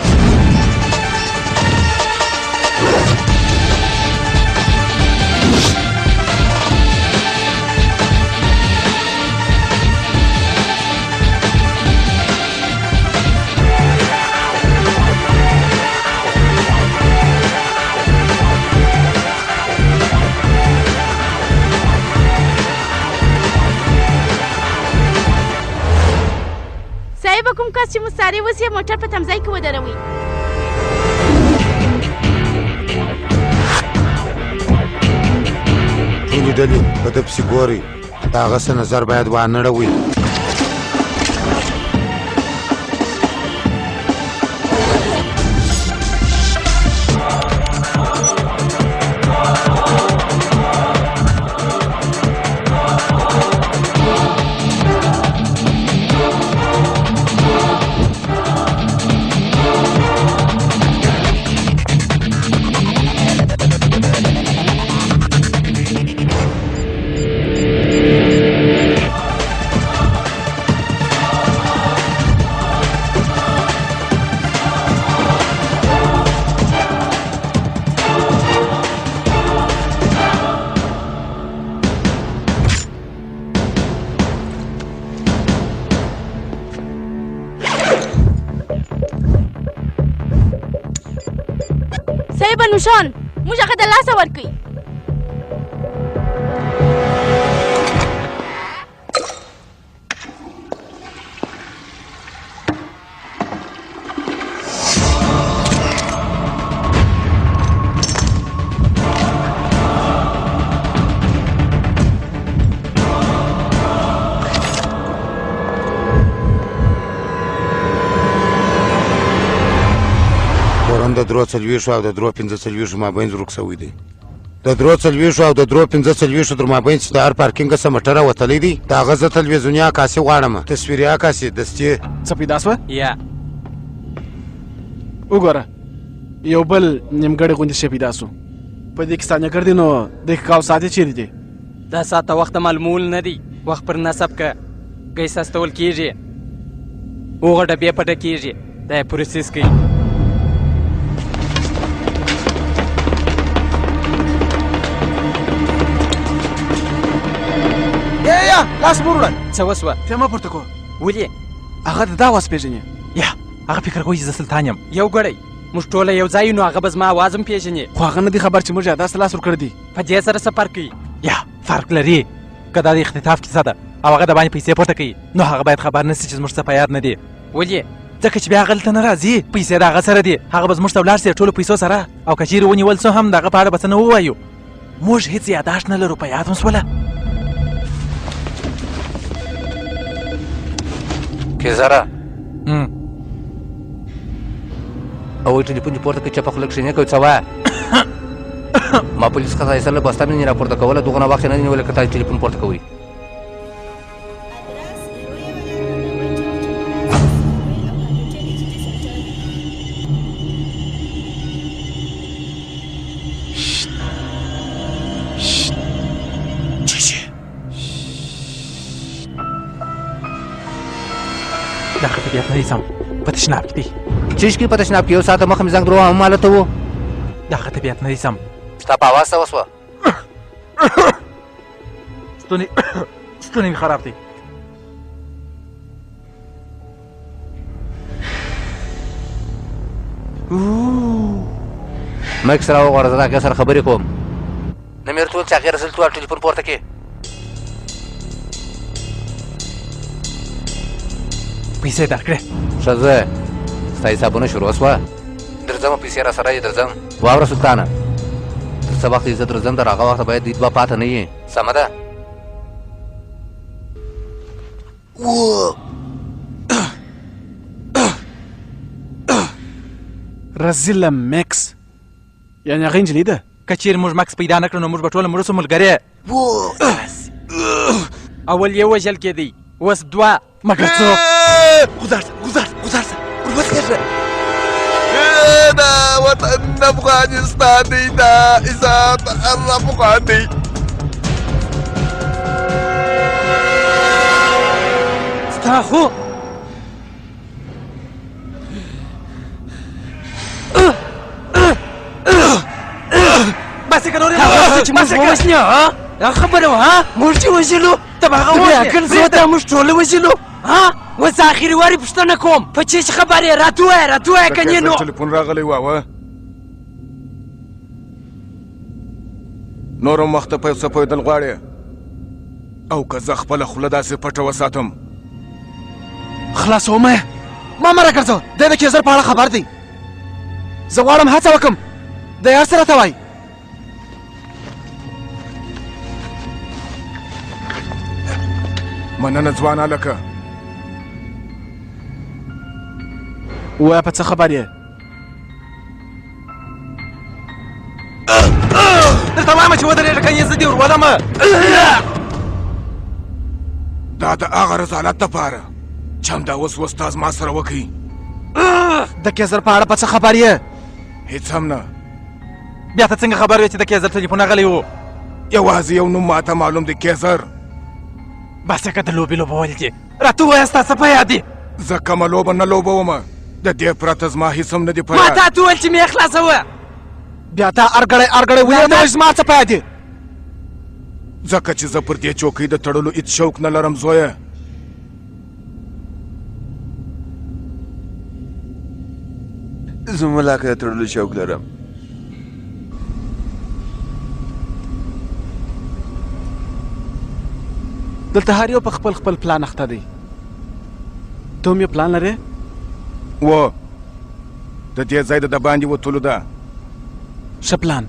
S12: کوم کس چې مستعاري وسي موټر په تمځای کې ودروي.
S2: ټولې ډلې په ده پسې ګورئ، د هغه څه نظر باید وانه ړوئ.
S12: نوشان موږ هغه د لاسه ورکوي.
S2: د 340 او د 345 مابین ورک شوی دی. د 340 او د 345 تر مابین چې د هر پارکینګ څخه موټر وتلی دی، د هغه زه تلویزیوني عکاسي غواړم، تصویري عکاسي. دستي
S7: څه پیدا سوه؟
S3: یا
S7: وګوره، یو بل نیمګړی غوندې شی پیدا سو. په دې کې ثانیهګر دی، نو دقیقه او ساعت یې چیرې دی؟
S3: دا ساعت ته وخت معلومول نه دی، وخت پر نصب که ګیس استول کېږي، هغه ډبې پټه کېږي، دا یې پروسس کوي.
S7: یا لاس مه وروړه.
S3: څه وسوه؟
S7: ته مه پورته کوه.
S3: ولې؟
S7: هغه د دا واس پېژني.
S3: یا هغه فکر کوي چې زه سلطان یم. یو ګړی موږ ټوله یو ځای یو، نو هغه به زما اواز هم پېژني.
S7: خو هغه نه دی خبر چې موږ یې داسې لاس ورکړی دی.
S3: په دې سره څه فرق کوي؟ یا فرق لري. که دا د اختطاف کیسه ده او هغه د باندې پیسې پورته کوي نو هغه باید خبر نه سي چې زموږ څه په یاد نه دي. ولې؟ ځکه چې بیا هغه دلته نه راځي، پیسې د هغه سره دي، هغه به زموږ ته ولاړ سي ټولو پیسو سره، او که چیرې ونیول څو هم د هغه په اړه به څه نه ووایو. موږ هېڅ یاداشت نه لرو، په یاد مو شوله؟
S6: کیزاره او ټلیفون دې پورته کړه چې په خوله کښې نه کوي څه وایه. ما پولیس څخه تاسې سره له بسته نه راپورته کوله، دغونه وخت یې نه دی نیولی که تاسې ټلیفون پورته کوئ.
S3: دا خو طبیعت نه دی سم، په تشناب کې دی.
S6: چیش کې په تشناب کې یو ساعته مخکې مې زنګ درو همالته و.
S3: دا خو طبیعت نه دی سم.
S6: ستا په اواز څه وسوه؟
S3: ستونی مې خراب دی.
S6: مایک سره وغواړه، زه د هغې سره خبرې کوم. نه مې ورته وویل چې هغې رسل ته ټلیفون پورته کړې.
S3: پیسې درکړې؟
S6: ښه زه ستا حسابونه شروع شوه، درځم پیسې را سره یې درځم. واوره سلطانه، تر څه وخت یې زه درځم تر هغه وخته باید دوی دوه پاته نه یې، سمه ده؟
S7: رزیله مکس یعنې هغه نجلۍ ده؟
S3: که چیرې موږ مکس پیدا نه کړو نو موږ به ټوله مړه سو ملګرې. اول یې وژل کېدی، اوس دوه، مګر څوک؟
S4: گذار ور وتېږه. دا وطن د افغانستان دی، دا عزت افغان دی.
S3: ستا خو بس که نورې
S13: هغه چې موږ ووژنې هغه خبره وه موږ چې وژلو ته به هغه وژنې زه ته موږ ټوله وژلو اوس آخري وارې پوښتنه کوم په چی خبرې راته ووایه کنې نو
S10: ټلیفون راغلی واوه نور هم وخته په څه پوهېدل غواړې او که زه خپله خوله داسې پټه وساتم
S7: خلاصومه یې ما مه راګرځوه دی د کیزر په اړه خبر دی زه غواړم هڅه وکړم د یار څه راته وایي
S10: مننه ځوان هلکه
S7: ووایه په څه خبر یې
S3: درته وایم چې ودرېږه کنې زه دې ورولمه
S10: دا د هغه رسالت دپاره چې همدا اوس استاذ ما سره وکړي
S7: د کیزر په اړه په څه خبر یې
S10: هېڅ هم نه
S3: بیا ته څنګه خبر وې چې د کیزر ټلیفون راغلی و
S10: یوازې یو نوم ماته معلوم دی کیزر
S3: بس که د لوبې لوبول دي راته ووایه ستا څه په یاد دي
S10: زه کومه لوبه نه لوبومه د دې پرته زما هېڅ هم نه دي په
S13: ما تا ته وویل چې مې خلاصوه
S7: بیا تا ارګړی ویې زما څه په یاد دي
S10: ځکه چې زه پر دې چوکۍ د تړلو هېڅ شوق نه لرم زویه
S4: زه ملاقه د تړلو شوق لرم
S7: دلته هر یو په خپل خپل پلان اخته دی ته هم یو پلان لرې
S10: و د دې ځای د باندې وتلو ده
S7: ښه پلان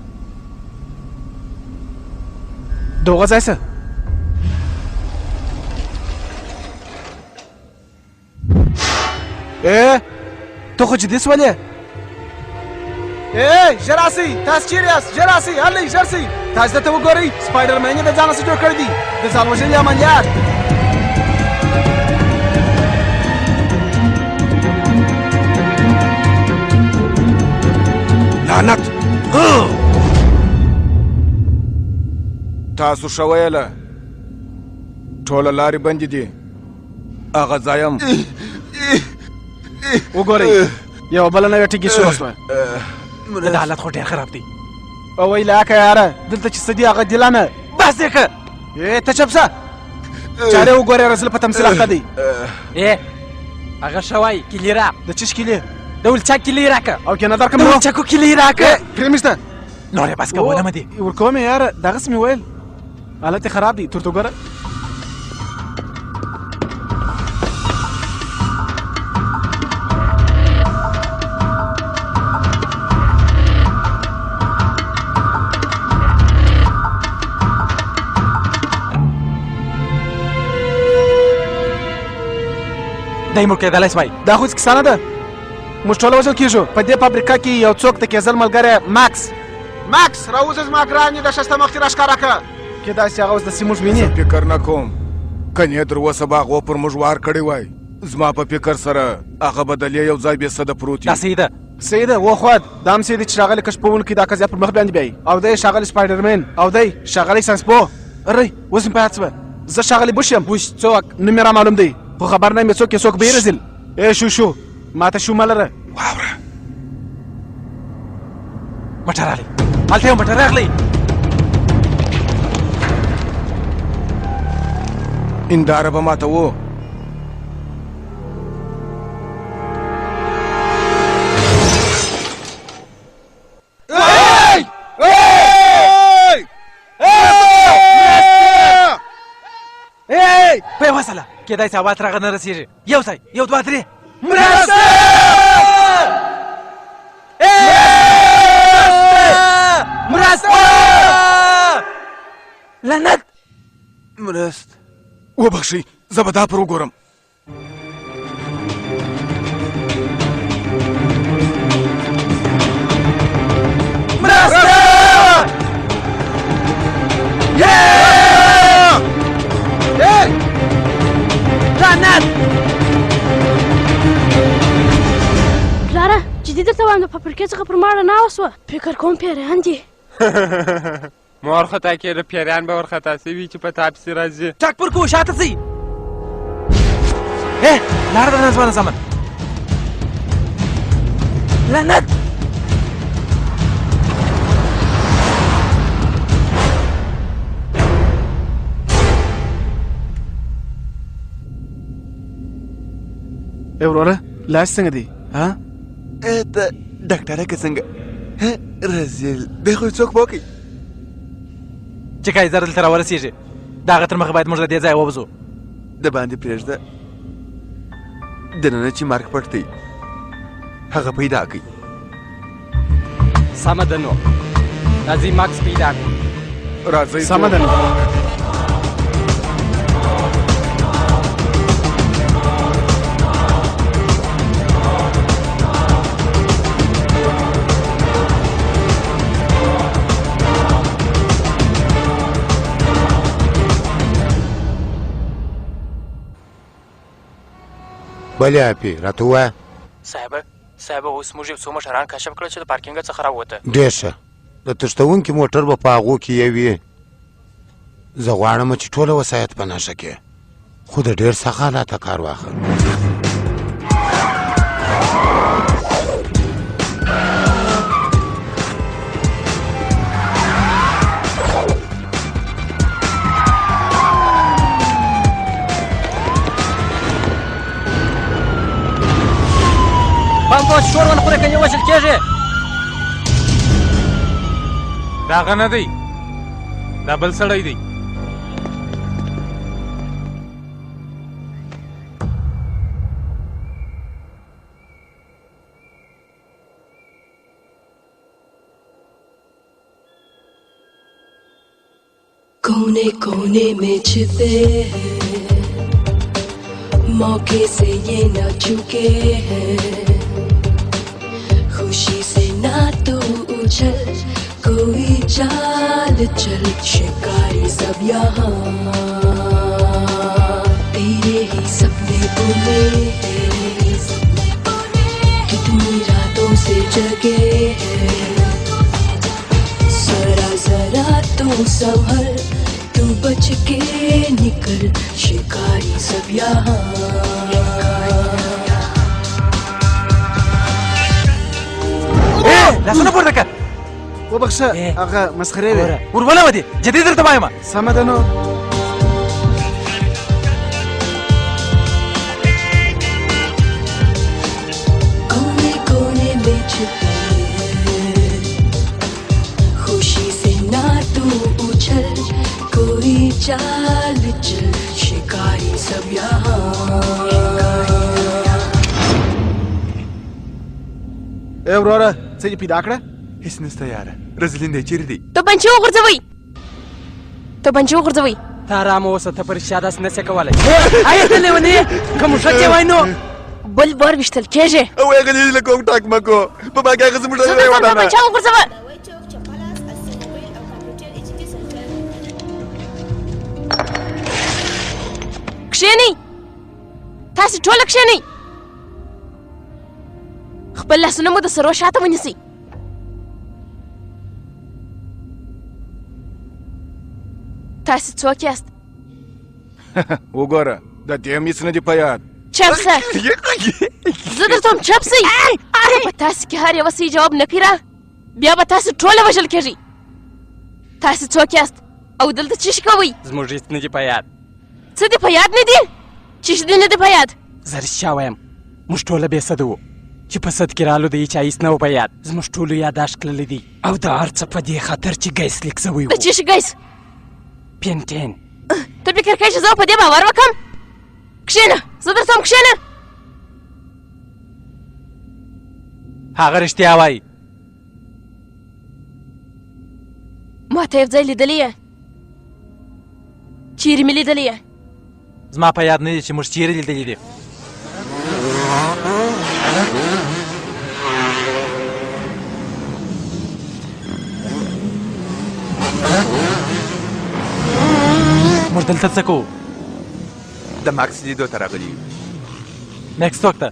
S7: د هغه ځای څه ته خو جدي سولې ژر راسئ تاسو چیرې یاست ژر راسئ هلئ ژر سئ تاسو دلته وګورئ سپایډرمین یې د ځانه څه جوړ کړی دی د ځان وژنې عملیات
S10: لعنت تاسو ښه ویله ټوله لارې بندې دي هغه ځای هم
S7: وګورئ یوه بله نوې ټیکې شروع شوه
S3: د حالت خو ډېر خراب دی
S7: او وی لاکه یاره دلته چې څه دي هغه دیلانه
S3: بس یې که
S7: ته چپ شه چارې وګورې رسل په تمثیل اخته دی
S13: هغه ښه وایي کیلي را
S7: د چیش کیلي
S13: د ولچک کیلي راکه
S7: او که نه درکړم
S13: د ولچکو کیلي راکه
S7: پرېمې شته
S3: نور یې بس که ولمه دي
S7: ورکوم یې یاره دغسې مې ویل حالت یې خراب دی تورته وګوره
S3: دی مړ کېدلی سوای
S7: دا خو هېڅ کیسه نه ده موږ ټوله وژل کېږو په دې فابریکه کې یو څوک د کېزل ملګری ماکس راوځه زما ګران د ښایسته مخ دې راښکاره کړه کېدای شي هغه اوس داسې موږ ویني
S10: زه فکر نه کوم کنې تر اوسه به هغو پر موږ وار کړی وای زما په فکر سره هغه به د یو ځای بې سده پروت
S3: دا صحیح ده
S7: صحیح ده وخواد دا هم صحیح دی چې ښاغلی کشفوونکی دا قضیه پر مخ باندې بیایي او دی ښاغلی سپایډرمین او دی ښاغلی ساینسپوه ری اوس مې په یاد شوه زه ښاغلی بوش یم بوش څوک نوم مې رامعلوم دی خو خبر نه یم څوک یې څوک به یې رزل شو ماته شو مه لره
S10: واوره
S3: موټر راغلی هلته یو موټر راغلی
S10: هنداره به ماته و
S3: په یوه سله کېدای شي هوا تر هغه نه رسېږي یو ځای یو دوه درې مرسته لعنت
S10: وبخښئ زه به دا پر وګورم
S12: پلاره جدي درته وایم د فابریکې څخه پر ما رڼا وسوه فکر کوم پیریان دي
S5: ما وارخطا کېده پیریان به وارخطا سوي چې په تا پسې راځي
S3: ټک پر کو شاته ځئ لاره ده نظمانه زمن لعنت
S7: وروره لاس څنګه دی ها
S4: ته ډاکټره که څنګه رزیل دی خو څوک پوکي
S3: چې کایزر دلته راورسېږي د هغه تر مخه باید موږ له دې ځایه ووځو
S4: د باندې پرېږده دننه چې مرګ پټ دی هغه پیدا کړئ
S5: سمه ده نو راځئ ماکس پیدا کړو
S10: راځئ
S7: سمه ده نو
S2: بلې اپې راته ووایه
S14: صاحب اوس موږ یو څو موټران کشف کړل چې د پارکینګ څخه راووته
S2: ډېر ښه د تښتوونکي موټر به په هغو کې یو وي زه غواړم چې ټوله وسایط په نښه کې خو د ډېر سخت حالاته کار واخل
S13: پام کوه چې شور ونه خورې کنې وژل کېږي
S5: دا هغه نه دی دا بل سړی دی
S15: कोने कोने में छिपे हैं मौके से ये न चुके हैं खुशी से ना तो उछल कोई चाल चल शिकारी सब यहाँ तेरे ही सपने बुने हैं कितनी रातों से जगे हैं जरा जरा तू संभल तू बच के निकल शिकारी सब यहाँ
S3: لاسونه پورته کړه
S7: وبخښه هغه مسخرې وې
S3: ور ولوه دې جدي درته وایم
S7: سمه ده نو
S15: कोने कोने में छुपे खुशी से ना तू उछल कोई चाल चल शिकारी सब यहाँ
S7: وروره څه دې پیدا کړه
S4: هیڅ نسته یاره رزلین دی چیرې دی
S11: توپنچې وغورځوئ توپنچې وغورځوئ
S13: ته ارامه اوسه، ته په رښتیا داسې نشې کولی. آیا ته لیونې که موږک یې وای نو
S11: بل بار ویشتل کېږي.
S4: او هغه دې له کوم ټاک مکو په باګه هغه زموږ
S12: زه درته دا بچا وغورځوه. کښېنئ، تاسې ټوله کښېنئ، خپل لاسونه مو د سرو شاته ونیسئ. تاسې څوک یاست؟
S10: وګوره د دې مېڅ نه دي په یاد.
S12: چپ سه، زه درته وایم چپ سئ. په تاسې کې هر یوه صحیح جواب نه کوي بیا به تاسې ټوله وژل کېږئ. تاسې څوک یاست او دلته څه شي کوئ؟
S13: زموږ هېڅ نه دي په یاد.
S12: څه دې په یاد نه دي؟ څه شي دې نه دي په یاد؟
S13: زه رښتیا وایم موږ ټوله بې سده وو چې په سد کې رالو د هېچا هېڅ نه و په یاد. زموږ ټولو یاداشت کړلی دی او د هر څه په دې خاطر چې ګیس لیک شوی و.
S12: د څه شي ګیس؟
S13: پینټین.
S12: ته فکر کوې چې زه په دې باور وکړم؟ کښېنه، زه درته وایم کښېنه.
S3: هغه رښتیا وایي.
S12: ما ته یو ځای لیدلی یې؟ چیرې مې لیدلی یې؟
S3: زما په یاد نه دي چې موږ چیرې لیدلي دي. موږ دلته څه کوو؟
S4: د ماکس لیدو ته راغلي یو.
S3: ماکس څوک ته؟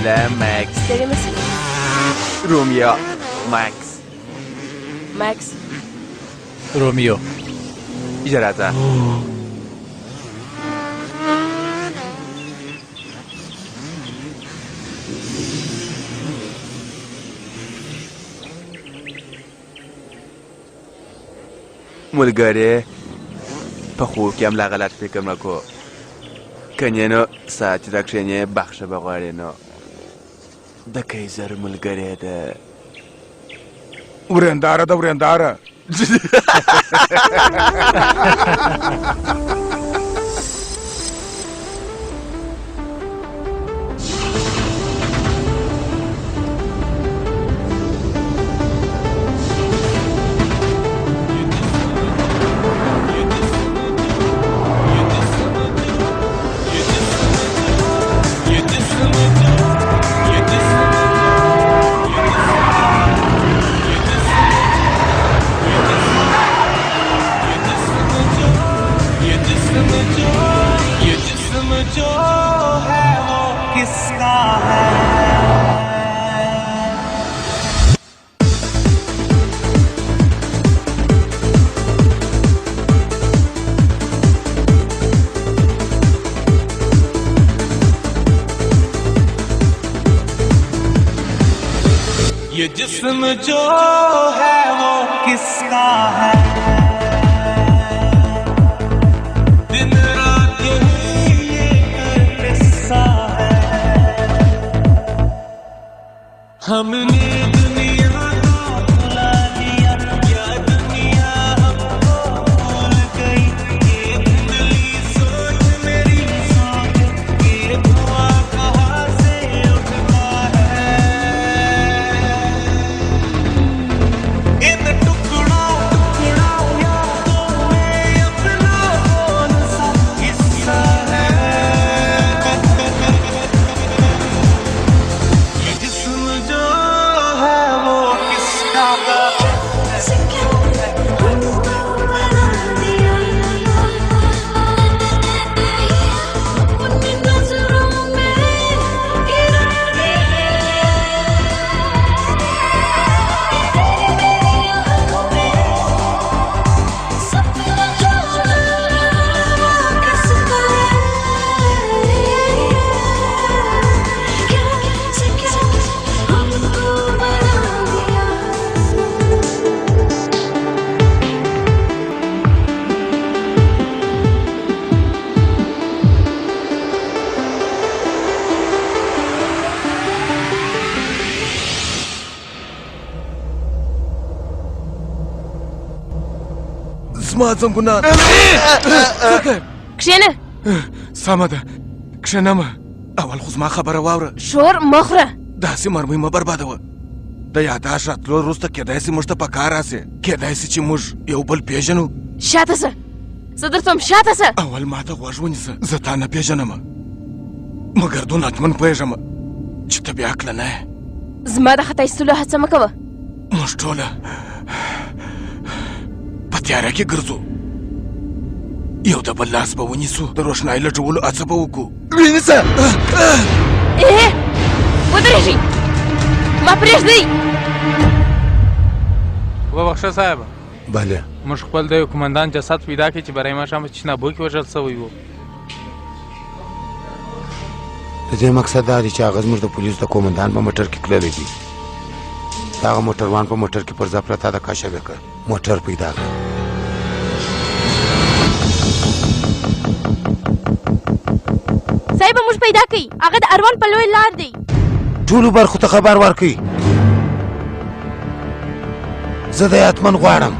S4: سلام ماکس.
S12: ستړی مه شئ.
S4: رومیا. ماکس.
S12: ماکس.
S3: رومیو.
S4: اجازه. ملګری په خوب کې هم لا غلط فکر مه کو. کنې نو ساعت چې دا کښېنې بخښه به غواړې نو د کیزر ملګری ده.
S10: ورېنداره ده ورېنداره.
S16: ये जिस्म जो है वो किसका है, दिन रात यही ये किस्सा है। हमने दुनिया को भुला दिया या दुनिया हमको भूल गई। ये धुंधली सोच मेरी सोच, ये धुआं कहाँ से उठता है। इन टुकड़ों टुकड़ों यादों में अपना कौन सा हिस्सा है। ये जिस्म जो
S10: زما زنګونان
S12: کښېنه.
S10: سمه ده کښېنمه. اول خو زما خبره واوره.
S12: شور مه خوره.
S10: داسې مرمۍ مه بربادوه. د یاداشت راتلو وروسته کېدای سي موږ ته په کار راسې. کېدای سي چې موږ یو بل پېژنو.
S12: شاته شه. زه درته وایم شاته شه.
S10: اول ما ته غوږ ونیسه. زه تا نه پېژنم مګر دونه حتمن پوهېږم چې ته بې عقله نه یې.
S12: زما د خطا ایستلو هڅه مه کوه.
S10: موږ ټوله په تیاره کې ګرځو. یو د بل لاس به ونیسو. د روښنایي لټولو هڅه به وکړو. ونیسه.
S12: ودرېږئ. ما پرېږدئ.
S3: وبخښه صاحبه.
S2: بله.
S3: موږ خپل د یو قمندان جسد پیدا کړی چې برای ماښام په چشنابو کې وژل سوی و.
S2: د دې مقصد دا دی چې هغه زموږ د پولیسو د قومندان په موټر کې تللی دی. د هغه موټروان په موټر کې پر ځای پرته د کشف یې کړ. موټر پیدا کړ.
S12: صاحبه موږ پیدا کړئ. هغه د اروان په لوی لار دی.
S2: ټولو برخو ته خبر ورکړئ. زه د یاتمن غواړم.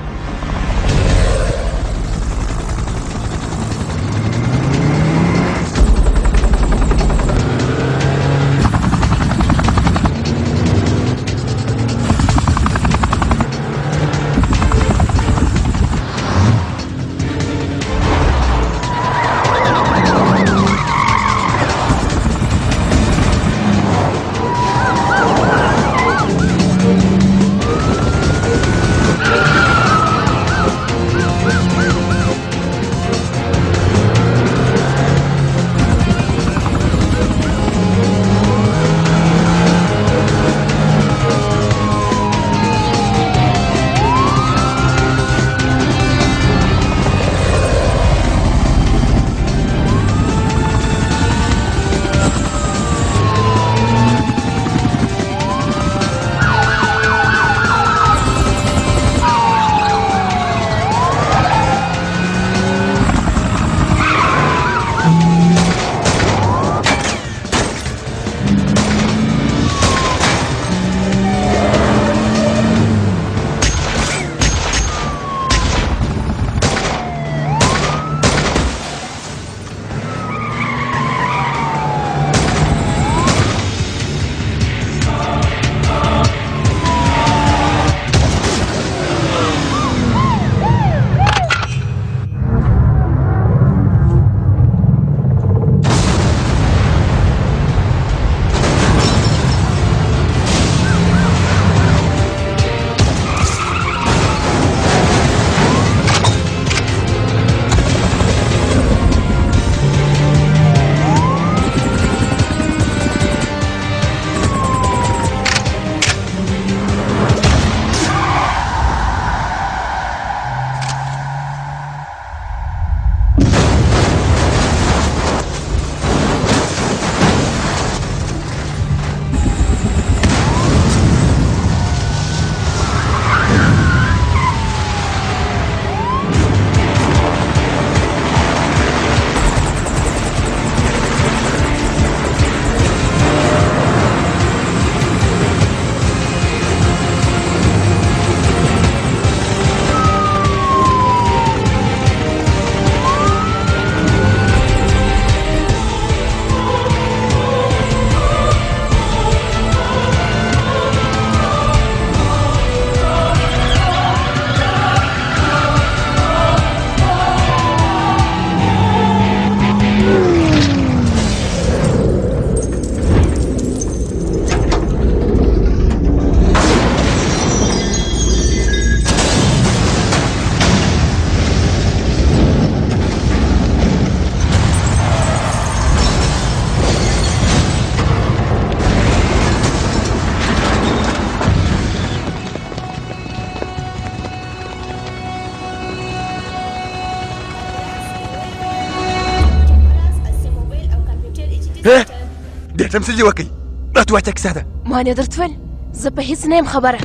S4: دەتەم سلی وەکەی ڕاتواتە کسە ده
S12: مانێ دەرتوێن زە بە هیچ نەیم خەبەرە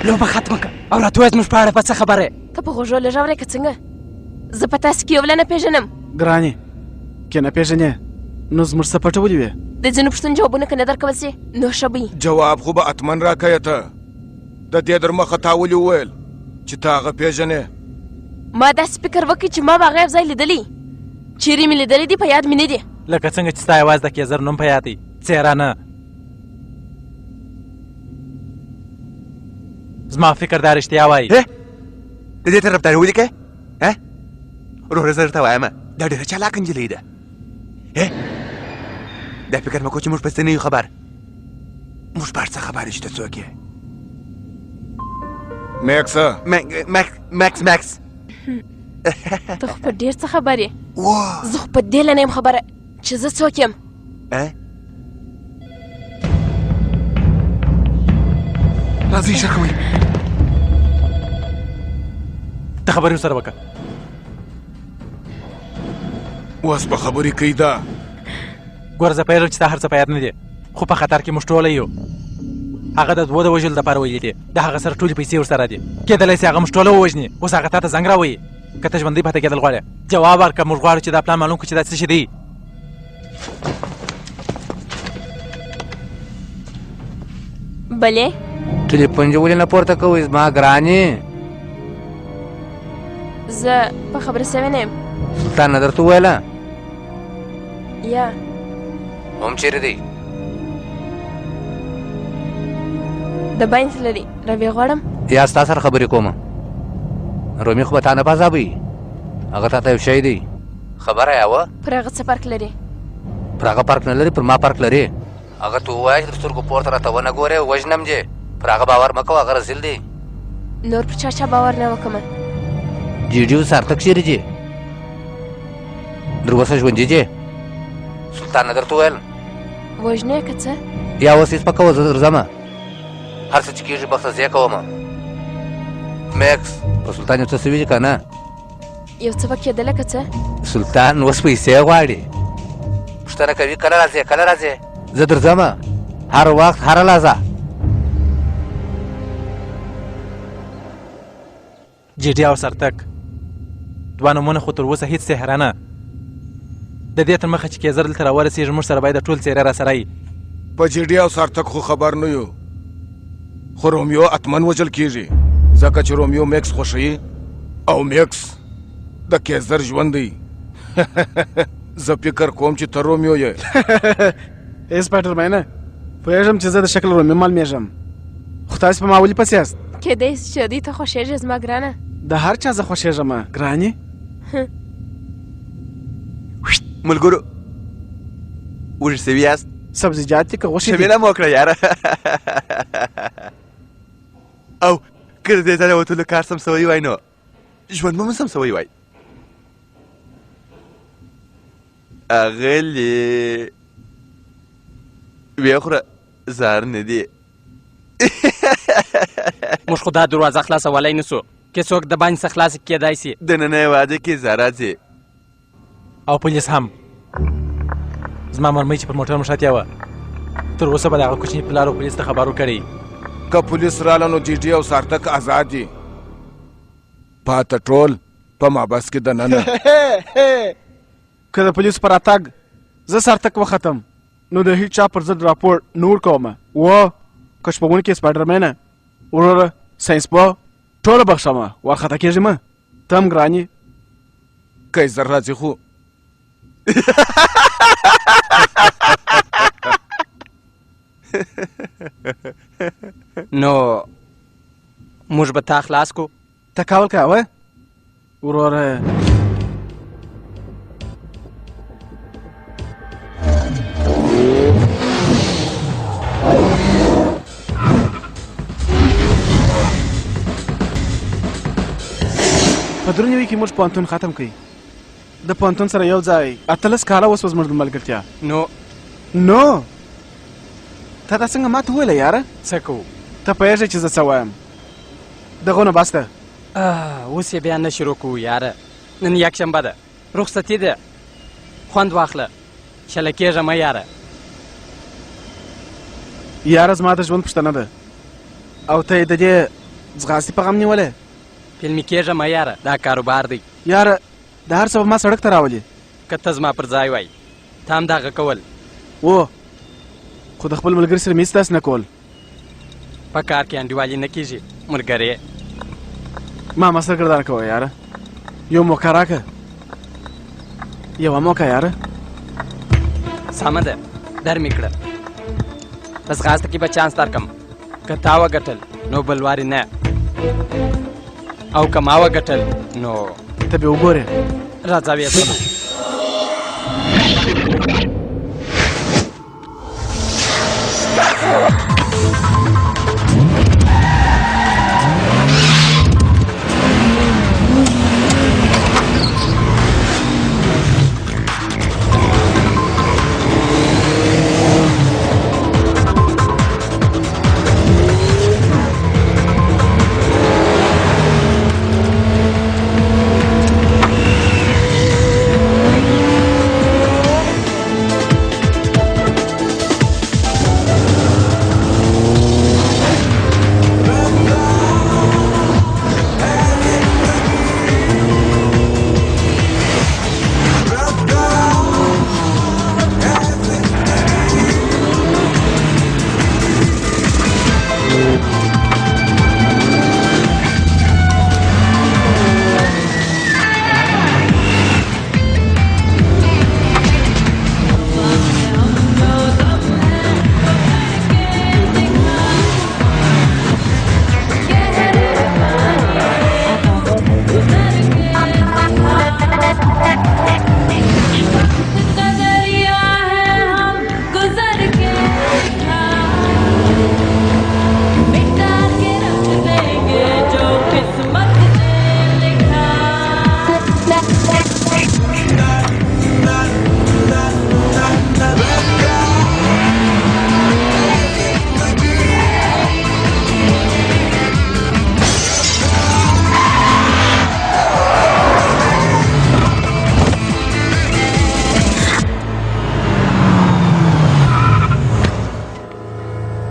S13: لۆ بە خەتمەکە ئەو ڕاتوێت مش پارە بە چە خەبەرێ
S12: تە بە خۆژۆ لە ژاورێکە چنگە زە بە تاسکیەوە لە نەپێژنم
S7: گرانی کێ نەپێژنێ نۆ زمر سەپەټەوەلی وێ
S12: دەجن پشتن جوابونەکە نەدەرکەوەسێ نۆشەبی
S10: جواب خو به اتمن راکایته د دې در مخه تاولی وویل چې تا هغه پیژنې
S12: ما داسې فکر وکړي چې ما به هغه یو ځای لیدلی. چیرې مې لیدلی دي په یاد مې نه دي.
S3: لکه څنګه چې ستا یوازې د کیزر نوم په یاد دی، څېره نه. زما فکر دا رښتیا وایي.
S4: د دې طرفداري ولیکئ. وروره زه درته وایم دا ډېره چالاکه نجلۍ ده. دا فکر مه کوه چې موږ پسې نه یو خبر. موږ په هر څه خبر یو چې ته څوک یې. مکس
S12: ته خو په ډېر څه خبر یې. زه خو په دې له نه یم خبره چې زه څوک یم.
S4: راځئ ژر کوئ.
S3: ته خبرې ورسره وکړه.
S10: اوس به خبرې کوي دا.
S3: ګوره زه پوهېږم چې ستا هر څه په یاد نه دي، خو په خطر کې موږ ټوله یو. هغه د دوه د وژلو دپاره ویلي دي، د هغه سره ټولې پیسې ورسره دي. کېدلی سي هغه موږ ټوله ووژني. اوس هغه تا ته زنګ راووایي. که ته ژوندی پاتې کېدل غواړې جواب ورکړه. موږ غواړو چې دا پلان معلوم کړو چې دا څه شي دی.
S12: بلې
S6: ټلیفون دې ولې نه پورته کوئ زما ګرانې؟
S12: زه په خبره سوې نه یم.
S6: سلطان نه درته وویله؟
S12: یا
S6: هم چیرې دی؟
S12: د باینس لري روی غواړم.
S6: یا ستا سره خبرې کومه. رومي خو به تا نه پازابوي. هغه تا ته یو شی دی. خبره یې وه
S12: پر هغه څه فرق لري؟
S6: پر هغه فرق نه لري، پر ما فرق لري. هغه ته ووایه چې تر سترګو پورته راته ونه ګورې وژنم دې. پر هغه باور مه کوه، هغه رزیل دی.
S12: نور پر چا باور نه وکړمه.
S6: جیډي سارتک چیرې ځې؟ در اوسه ژوندي ځې؟ سلطان نه درته وویل؟
S12: وژنو یې که څه؟
S6: یا اوس هېڅ مه کوه، زه درځمه. هر څه چې کېږي بخته زه یې کومه. میکس په سلطان یو څه سوي دي که نه؟
S12: یو څه به کېدله که څه؟
S6: سلطان اوس پیسې غواړي. پوښتنه کوي کله راځې کله راځې؟ زه درځمه هر وخت هره لحظه.
S3: جیډي او سرتک دوه نومونه خو تر اوسه هېڅ څهره نه. د دې تر مخه چې کیزر دلته راورسېږي موږ سره باید د ټول څېرې را سره وي.
S10: په جیډي او سارتک خو خبر نه یو، خو رومیو اتمن وژل کېږي ځکه چې رومیو میکس خوښوي او میکس د کیزر ژوند دی. زه فکر کوم چې ته رومیو یې.
S7: سپایډرمینه پوهېږم چې زه د شکل رومیو معلومېږم، خو تاسې په ما ولې پسې یاست؟
S12: کېدای شي چې دوی ته خوښېږې زما ګرانه.
S7: د هر چا زه خوښېږم ګرانې.
S4: ملګرو وږي سوي یاست؟
S7: سبزیجات دي که غوښې دي؟
S4: شمېله مو وکړه یاره. او که د دې ځای نه وتلو کار سم سوی وای نو ژوند به مو سم سوی وای. اغلې ویې خوره زار نه دی.
S14: موږ خو دا دروازه خلاصولی نه سو که څوک د باندې څخه خلاص کېدای سي.
S4: دننه واده کې زه راځې
S3: او پولیس هم. زما مرمۍ چې پر موټر مشاتیا وه تر اوسه به د هغه کوچني پلارو پولیس ته خبر ورکړی.
S10: که پولیس راله نو جیډي او سارتک آزاد دي. پاته ټول په مابس کې دننه.
S7: که د پولیسو په راتګ زه سارتک وختم نو د هېڅ چا پر ضد راپور نه ورکومه. و که شپږونکې سپایډرمینه وروره ساینسپوه ټوله بخښمه، وارخطا کېږې مه. ته هم ګرانې
S10: که زر راځي خو
S14: نو موږ به تا خلاص کو.
S7: ته کول کوه وروره. په درې نوي کې موږ پوهنتون ختم کړي. د پوهنتون سره یو ځای 18 کاله وسوه زموږ د ملګرتیا. نو تا دا څنګه ماته وویله یاره؟
S3: څه کوو؟
S7: ته پوهېږې چې زه څه وایم. دغه نو بس ده.
S14: اوس یې بیا نه شروع کوو یاره. نن یکشنبه ده، رخصتي ده، خوند واخله. شله کېږه مه یاره.
S7: یاره زما د ژوند پوښتنه ده او ته یې د دې ځغاستې په غم نیولې.
S14: فلمي کېږه مه یاره، دا کاروبار دی.
S7: یاره د هر څه به ما سړک ته راولي.
S14: که ته زما پر ځای وای تا هم دغه کول.
S7: و خو د خپل ملګري سره مې هېڅ داسې نه کول.
S14: په کار کې انډیوالي نه کېږي ملګرې.
S7: ما سرګردانه کوه یاره. یو موقع راکه یوه موقع یاره
S14: سمه ده در مې کړه په ځغاسته کې به چانس درکم که تا وګټل نو بل وارې نه او که ما وګټل نو
S7: ته به وګورې
S14: راځه بیا سمه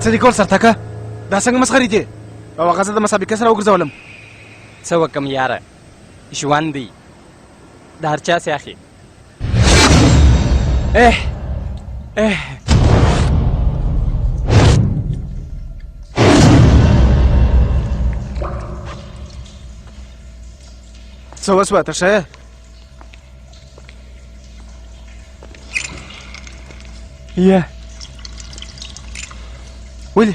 S7: څه دي کول سرتکه دا څنګه مسخرې دي او هغه زه د مسابقې سره وګرځولم
S14: څه وکم یاره ژوند دی د هر چا سي اخي
S7: څه وسوه ته ښه یه ولې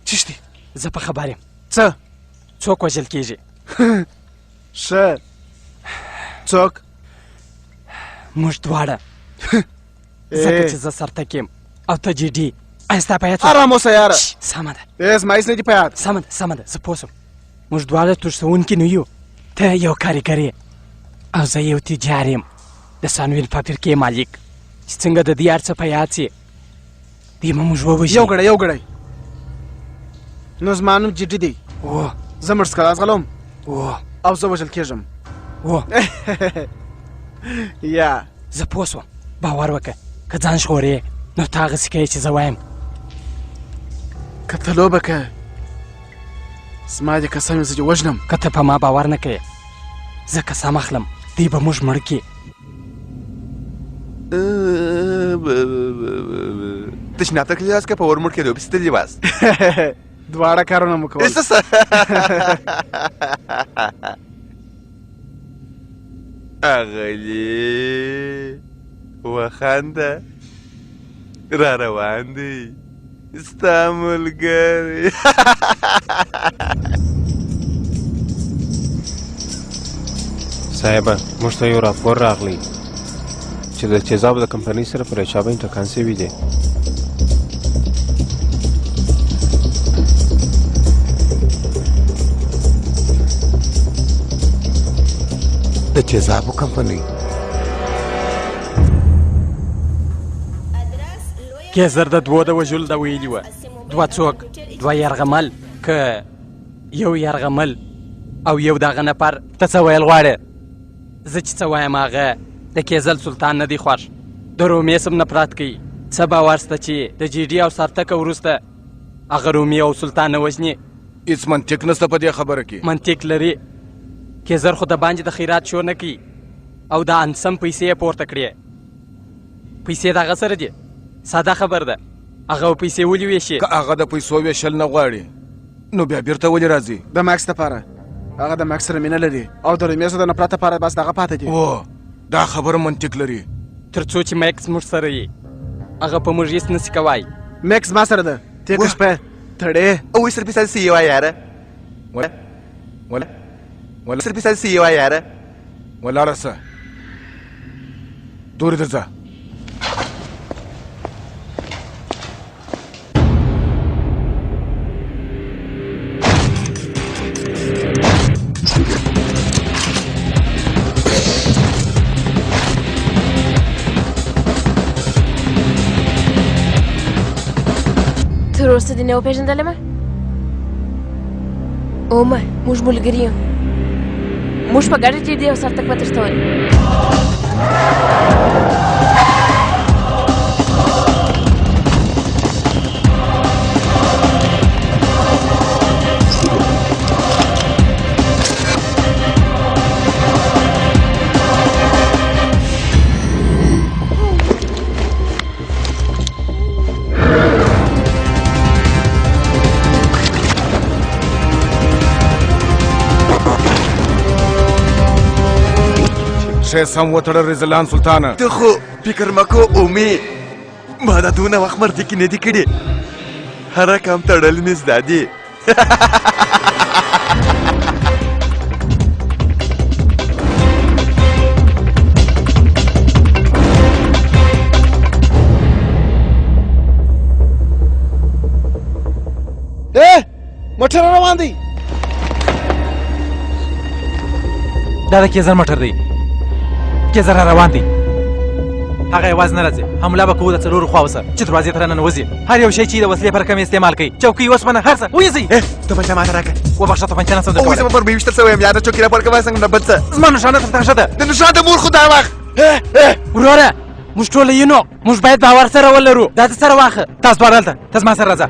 S14: چش دی زه په خبر یم
S7: څه
S14: څوک وژل کېږي
S7: ښه څوک
S14: موږ دواړه ځکه چې زه سرتک یم او ته جدي ایا ستا په یاد
S7: ارام اوسه یاره
S14: سمه ده
S7: زما هېڅ نه دي په یاد
S14: سمه ده زه پوه شوم موږ دواړه توشتونکي نه یو ته یو کارګر یې او زه یو تجار یم د سانویل فابریکې مالک چې څنګه د دې هر څه په یاد سي دې به موږ ووژني
S7: یو ګړی نو زما نوم جدي دی زه مړ څکه ازغلم او زه وژل کېږم یا
S14: زه پوه شوم باور وکړه که ځان ژغورې نو ته هغسې کوې چې زه وایم
S7: که ته لوبه کوې زما دې قسم زه دې وژنم
S14: که ته په ما باور نه کوې زه قسم اخلم دوی به موږ مړ کړي
S4: تشناب ته تللي یاست که په ور مړ کېدو پسې تللي یاست
S7: دواړه کارونه مو کول
S4: اغلې وخانده را روان دی ستا ملګری
S5: صاحبه موږ ته یو راپور راغلی چې د تیزابو د کمپنۍ سره پر چابین ټکان سوي دی
S2: د تیزابو کمپنۍ
S14: کیزر د دوو د وژلو د ویلي وه دوه څوک دوه یرغمل که یو یرغمل او یو دغه نفر ته څه ویل غواړې زه چې څه وایم هغه د کیزل سلطان نه دی خوښ د رومي سم نفرت کوي څه باور شته چې د جیډي او سرتکه وروسته هغه رومي او سلطان نه وژني
S10: هېڅ منطق نشته په دې خبره کې
S14: منطق لري کیزر خو د باندې د خیرات شو نه کوي او د انسم پیسې یې پورته کړې پیسې د هغه سره دي ساده خبر ده هغه پیسې ولې ویشي
S10: که هغه د پیسو ویشل نه غواړي نو بیا بیرته ولې راځي؟
S7: د ماکس لپاره. هغه د ماکس سره مینه لري او د رومیزو د نفرت لپاره بس دغه پاتې دي.
S10: او دا خبره منطق لري.
S14: تر څو چې ماکس موږ سره یي هغه په موږ هېڅ نسي کوای.
S7: ماکس ما سره ده. تېره شپه تړې
S4: او سر پیسه سی یوه یاره ولا سر پیسه سی یوه یاره
S10: ولاړه سه دورې درځه.
S12: تر اوسه دې نه وپېژندلمه؟ اومه موږ ملګري یو. موږ په ګډه چې د یو سرتک وتښتول.
S10: شی سم وتړه رضلان سلطانه.
S4: ته خو فکر مه کوه امید، ما دا دونه وخت مرتې کې نه دي کړي. هر رقم تړل مې زده دي.
S7: موټر روان دی.
S3: دا د کیزر موټر دی. کیزر را روان دی. هغه یوازې نه راځي، حمله به کوو د څلورو خواوو سره چې دروازې ته راننوځي. هر یو شی چې د وسلې پر کم استعمال کوي، چوکۍ، اوسپنه، هر څه ویځئ.
S4: توپنچه ماته راکړه.
S3: وبخښه توپنچه نشم درکولی.
S4: اوس زه پر بې ویشتل شوی یم. یا د چوکۍ راپور کوه څنګه نه بل څه.
S3: زما نښانه درته ښه ده.
S4: د نښان د مور خو دا وخت.
S14: وروره موږ ټوله یو موږ باید باور سره ولرو. دا د سره واخه.
S3: تاسو دواړه هلته، ته زما سره راځه.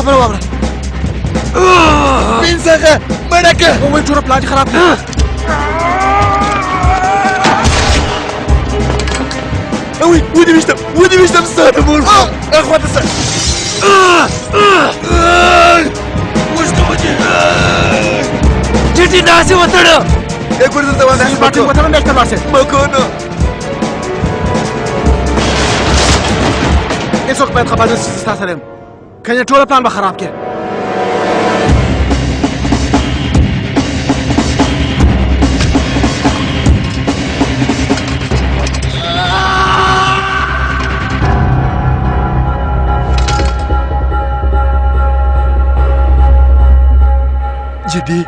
S7: خبره واوره.
S4: پنځه مړه که
S7: وایي ټوله پلان دې خراب کړه.
S4: ودې ویشتم ستا د مور خواته سه.
S13: چټي داسې وتړه.
S4: ګور دلته باندې
S7: باټي وتړه نه ښکته لاړ شي.
S4: مکونو
S7: هېڅوک باید خبر نه شي چې ستا سره یم. کنه ټوله پلان به خراب کړي.
S4: جدي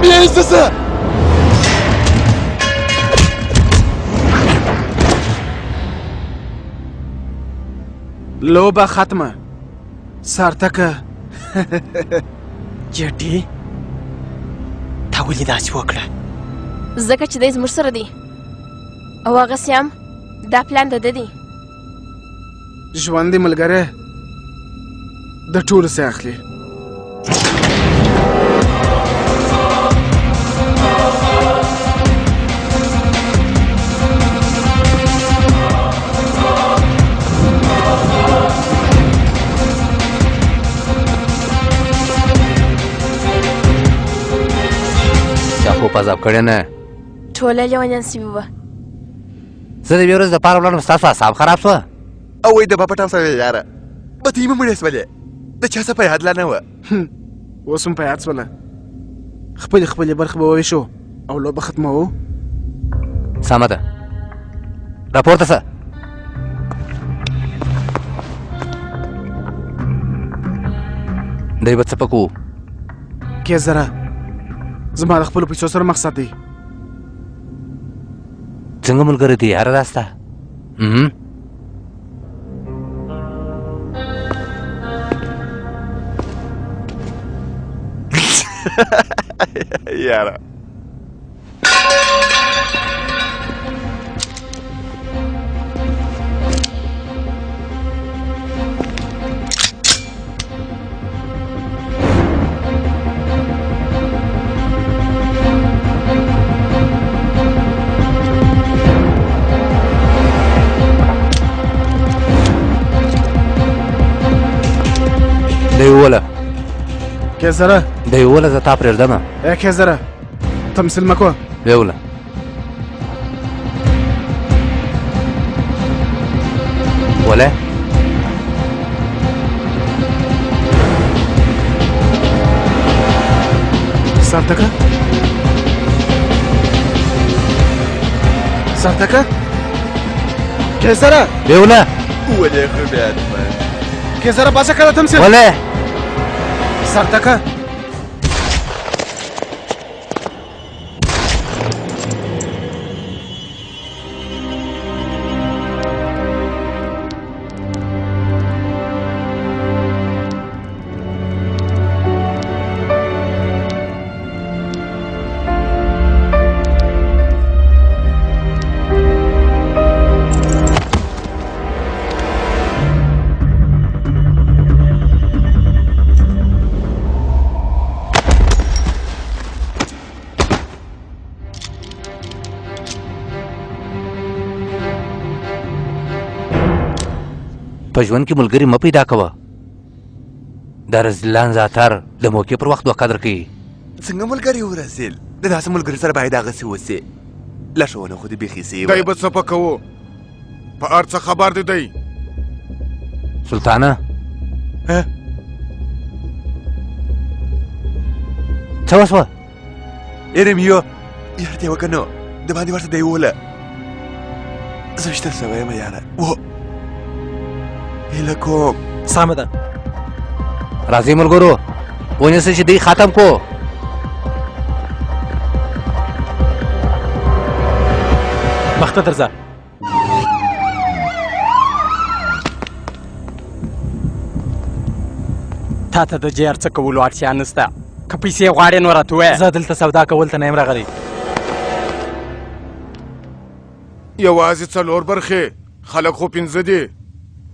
S4: بیایسته شه
S7: لوبه ختمه سارتکه
S14: جدي تا ولې داسې وکړه
S12: ځکه چې دی زموږ سره دی او هغسې هم دا پلان د ده دی
S7: ژوندي ملګری د ټولو څه اخلي
S6: خوب عذاب کړی نه
S12: ټوله لیونیان سوي وه
S6: زه د یوې ورځې دپاره ولاړم ستاسو اعصاب خراب سوه
S4: او وایي د بابا ټام سره یاره بتۍ مې مړې سولې د چا څه په یاد لا نه وه
S7: اوس هم په یاد سوله خپلې برخې به وویشو او لوبه ختموو
S6: سمه ده راپورته شه دی به څه پکو
S7: کې زره زما د خپلو پیسو سره مقصد دی
S6: څنګه ملګری دی یاره دا ستا
S4: یاره
S6: دی ووله
S7: کې زره
S6: دی ووله زه تا پرېږدمه
S7: کې زره تمثیل مه کوه
S6: دی ووله وله
S7: سارتکه کې زره
S6: دی ووله
S4: ولې خو بیا دمه
S7: کې زره باسه کړه تمثیل
S6: وله
S7: سارتکه
S6: په ژوند کې ملګري مه پیدا کوه دا رزلان زاتر د موقع پر وخت قدر کوي
S4: څنګه ملګري ورسېل د داسې ملګري سره باید هغسې وسې لارښوونه خو دې بیخي سوي
S10: دی به څه پکوو په هر څه خبر دی دی
S6: سلطانه څه وسوه
S4: ایرمیو یاره دې وکړه نو د باندې ورته دی ووله زه شته سوی یم یاره هیله کوم
S3: سمه ده
S6: راځئ ملګرو ونیسئ چې دی ختم کو
S3: مخته درځه
S14: تا ته د جیر څه کولو اړتیا نشته که پیسې غواړې نو راته ووایه
S3: زه دلته سودا کول ته نه یم راغلی
S10: یوازې 4 برخې خلک خو 5 دي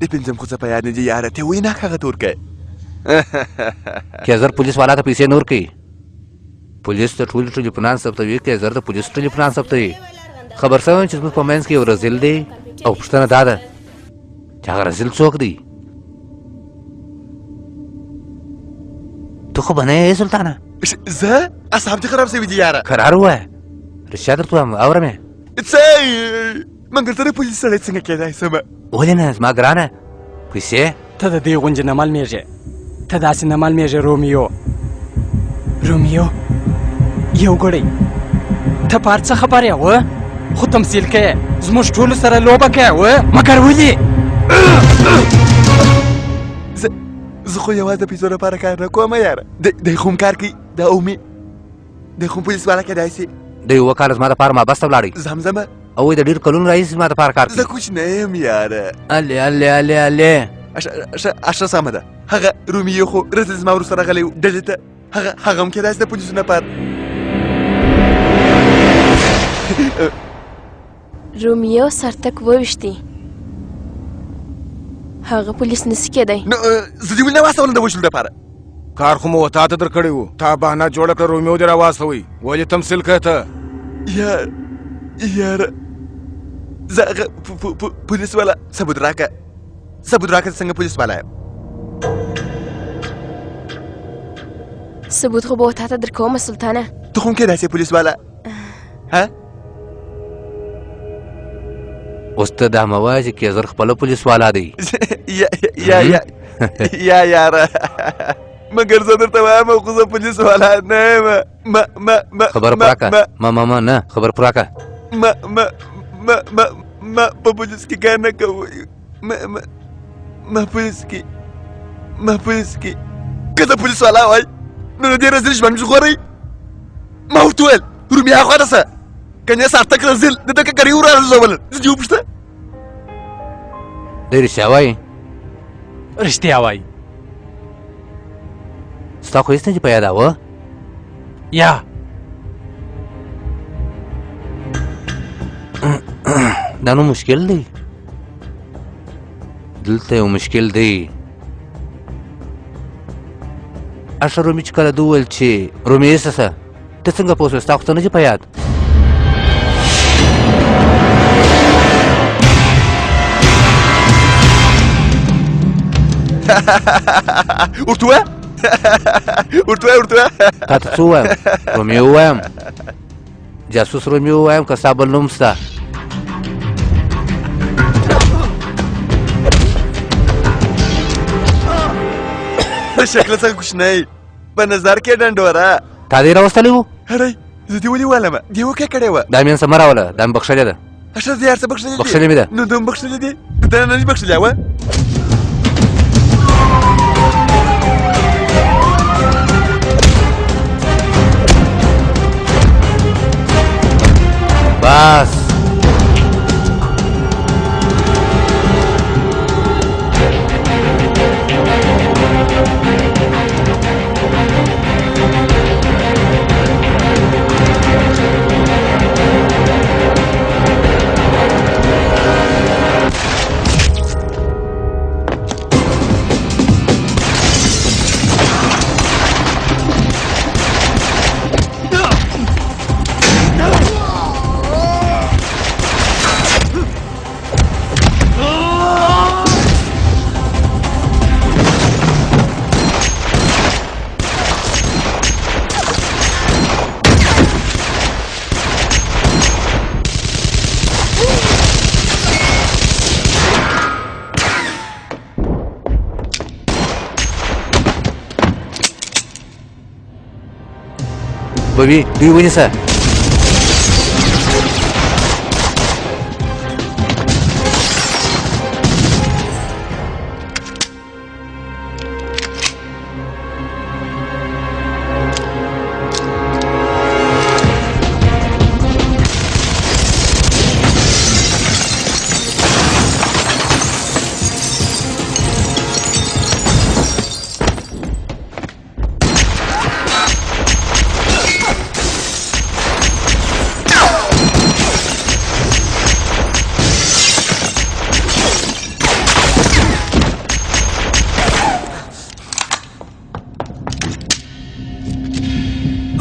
S4: د پنځم خو څه په یاد نه دي یاره ته وایي ناک هغه تور کوي
S6: کیزر پولیس والا ته پیسې نور کوي پولیس ته ټول ټلیفونان ثبتوي کیزر ته پولیس ټلیفونان ثبتوي خبر شوی چې زموږ په منځ کې یو رزیل دی او پوښتنه دا ده چې هغه رزیل څوک دی تو خو به نه یې سلطانه
S4: زه اعصاب دې خراب سوي دي یاره
S6: کرار ووایه رښتیا درته وایم اورم یې
S4: څه مګر ته د پولیس سړی څنګه کېدای سمه
S6: ولې نه زما ګرانه پیسې
S14: ته د دې غونجې نه معلومېږې ته داسې نه معلومېږې رومیو یو ګړی ته په هر څه خبر یې وه خو تمثیل کوې زموږ ټولو سره لوبه کوې وه مګر ولې
S4: زه خو یوازې د پیسو لپاره کار نه کوم یاره دی خو هم کار کوي دا اومي د کوم پولیس والا کېدای شي
S6: د یوه کال زما دپاره مابسته ولاړی
S4: زمزمه
S6: او وایي د ډېر کلونو راهیسې زما دپاره کار
S4: زه کوچنی یم یاره
S14: الې الې الې الې
S4: ښه سمه ده هغه رومیو خو رسل زما وروسته راغلی و ډلې ته هغه هم کېدای شي د پولیسو لپاره
S12: رومیو سرتک وویشتي هغه پولیس نسي کېدی
S4: نو زه دې ولې نه واستولم د وژلو لپاره
S10: کار خو مو تا ته در کړی و تا بهانه جوړه کړه رومیو دې راواستوئ ولې تمثیل کوې ته
S4: یاره زه هغه پولیس والا ثبوت راکړه څنګه پولیس والا یم
S12: ثبوت خو به و تا ته درکومه سلطانه
S4: ته خو هم کېدای شې پولیس والا
S6: اوس ته دا مه وایه چې کیزر خپله پولیس والا دی
S4: یا یاره مګر زه درته وایم خو زه پولیس والا نه یم
S6: خبر پوره کړه ما نه خبر پوره کړه
S4: ما په پولیس کې کار نه کوو ما پولیس کې که ته پولیس والا وای نو د دې رزیل ژوند مې ژغورئ ما ورته وویل رومي هاخوا ده څه کنې سارتک رزیل د ده ککرې ورارزول زه دې وپوښته
S6: دی رښتیا وایي
S3: رښتیا وایي
S6: ستا خو هېڅ نه دي په یاداوه
S3: یا
S6: دا نو مشکل دی دلته یو مشکل دی اشرف رومي چې کله ده وویل چې رومي ایسته ته څنګه پوه شوې ستا خو ته نه دي په یاد
S4: ورته ووایه
S6: تا ته څه ووایم رومي ووایم جاسوس رومي ووایم که ستا بل نوم سته
S4: د شکله څخه کوچنی په نظر کې ډنډوره
S6: تا دې راوستلی و
S4: هری زه دې ولې ولمه دې وکې کړې وه
S6: دا مې څه مه راوله دا مې بخښلې ده
S4: ښه دې هر څه
S6: بخښلې مې ده
S4: نو ده هم بخښلې دي ده نه دي بخښلې وه
S6: بس بوی دوی ونیسه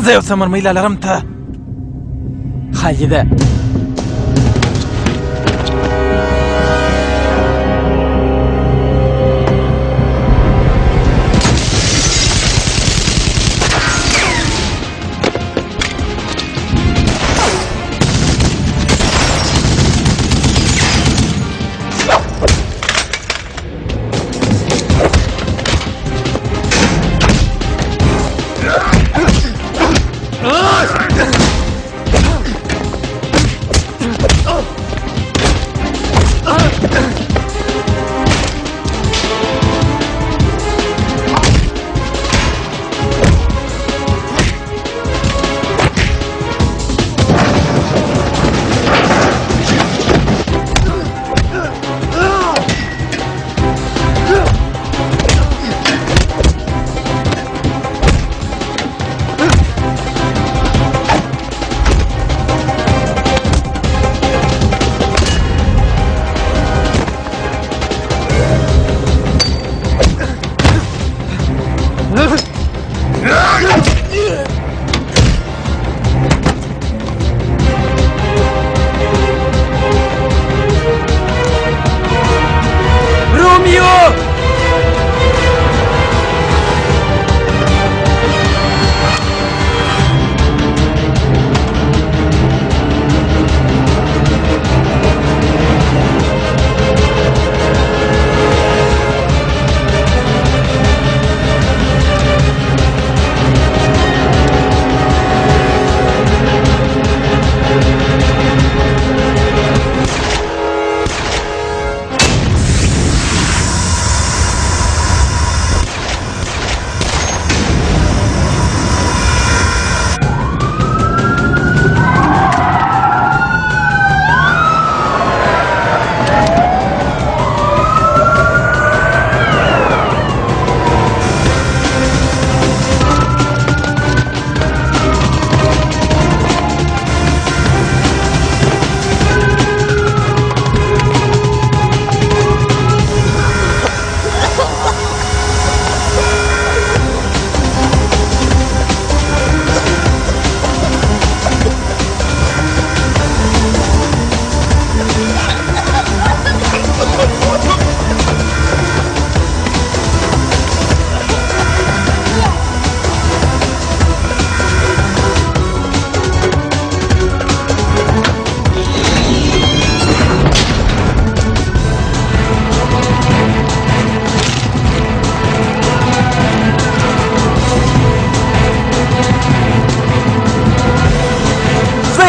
S3: زه یو څه مرمۍ لرم ته
S14: خالده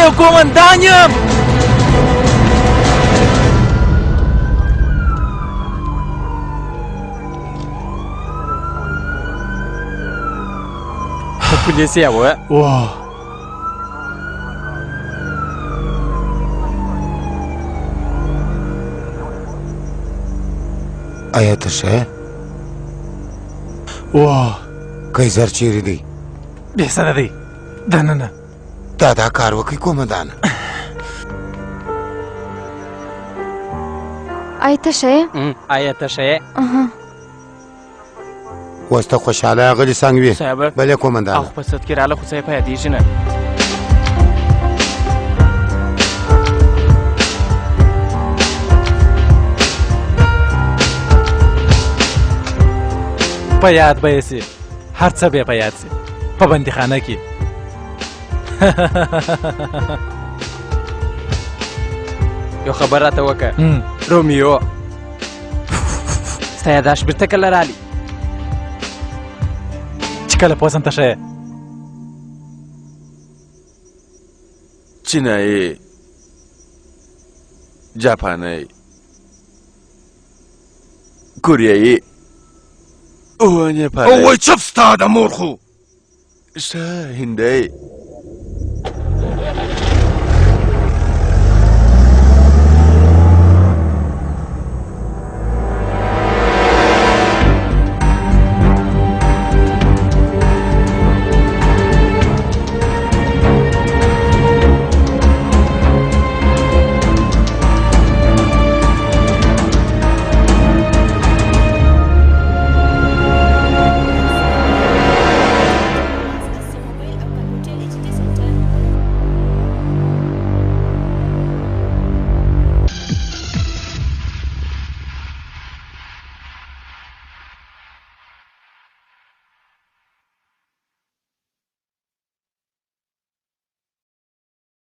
S3: زە کۆمەندانیم
S14: پولێسیەوە
S2: ئایا تشەیە؟ کەیزەر چێری دی
S3: بێسەدەدەی دەنەنە
S2: دادا کاروەکەی کۆمەندانە
S11: ئای تەشەیە؟
S14: ئایا تەشەیە؟
S2: وەستە خۆشحالە ئاغلی سانگوێ بەلێ کۆمەندانە
S14: ئەو پەسەتکرا لە خوسەی پایدیژنە
S3: پەیاد بەیەسی هەرچە بێ پەیادسی پەبەندیخانەکی
S14: یۆ خەبەراتەوەکە ڕۆمیۆ ستایەداش برتەکە لە رالی
S3: چکە لە پۆسم تەشەیە
S4: چینایی جاپانەی کوریایی ئەوە نێپاڵی
S10: ئەوەی چەپستادە مۆرخ و
S4: هیندەی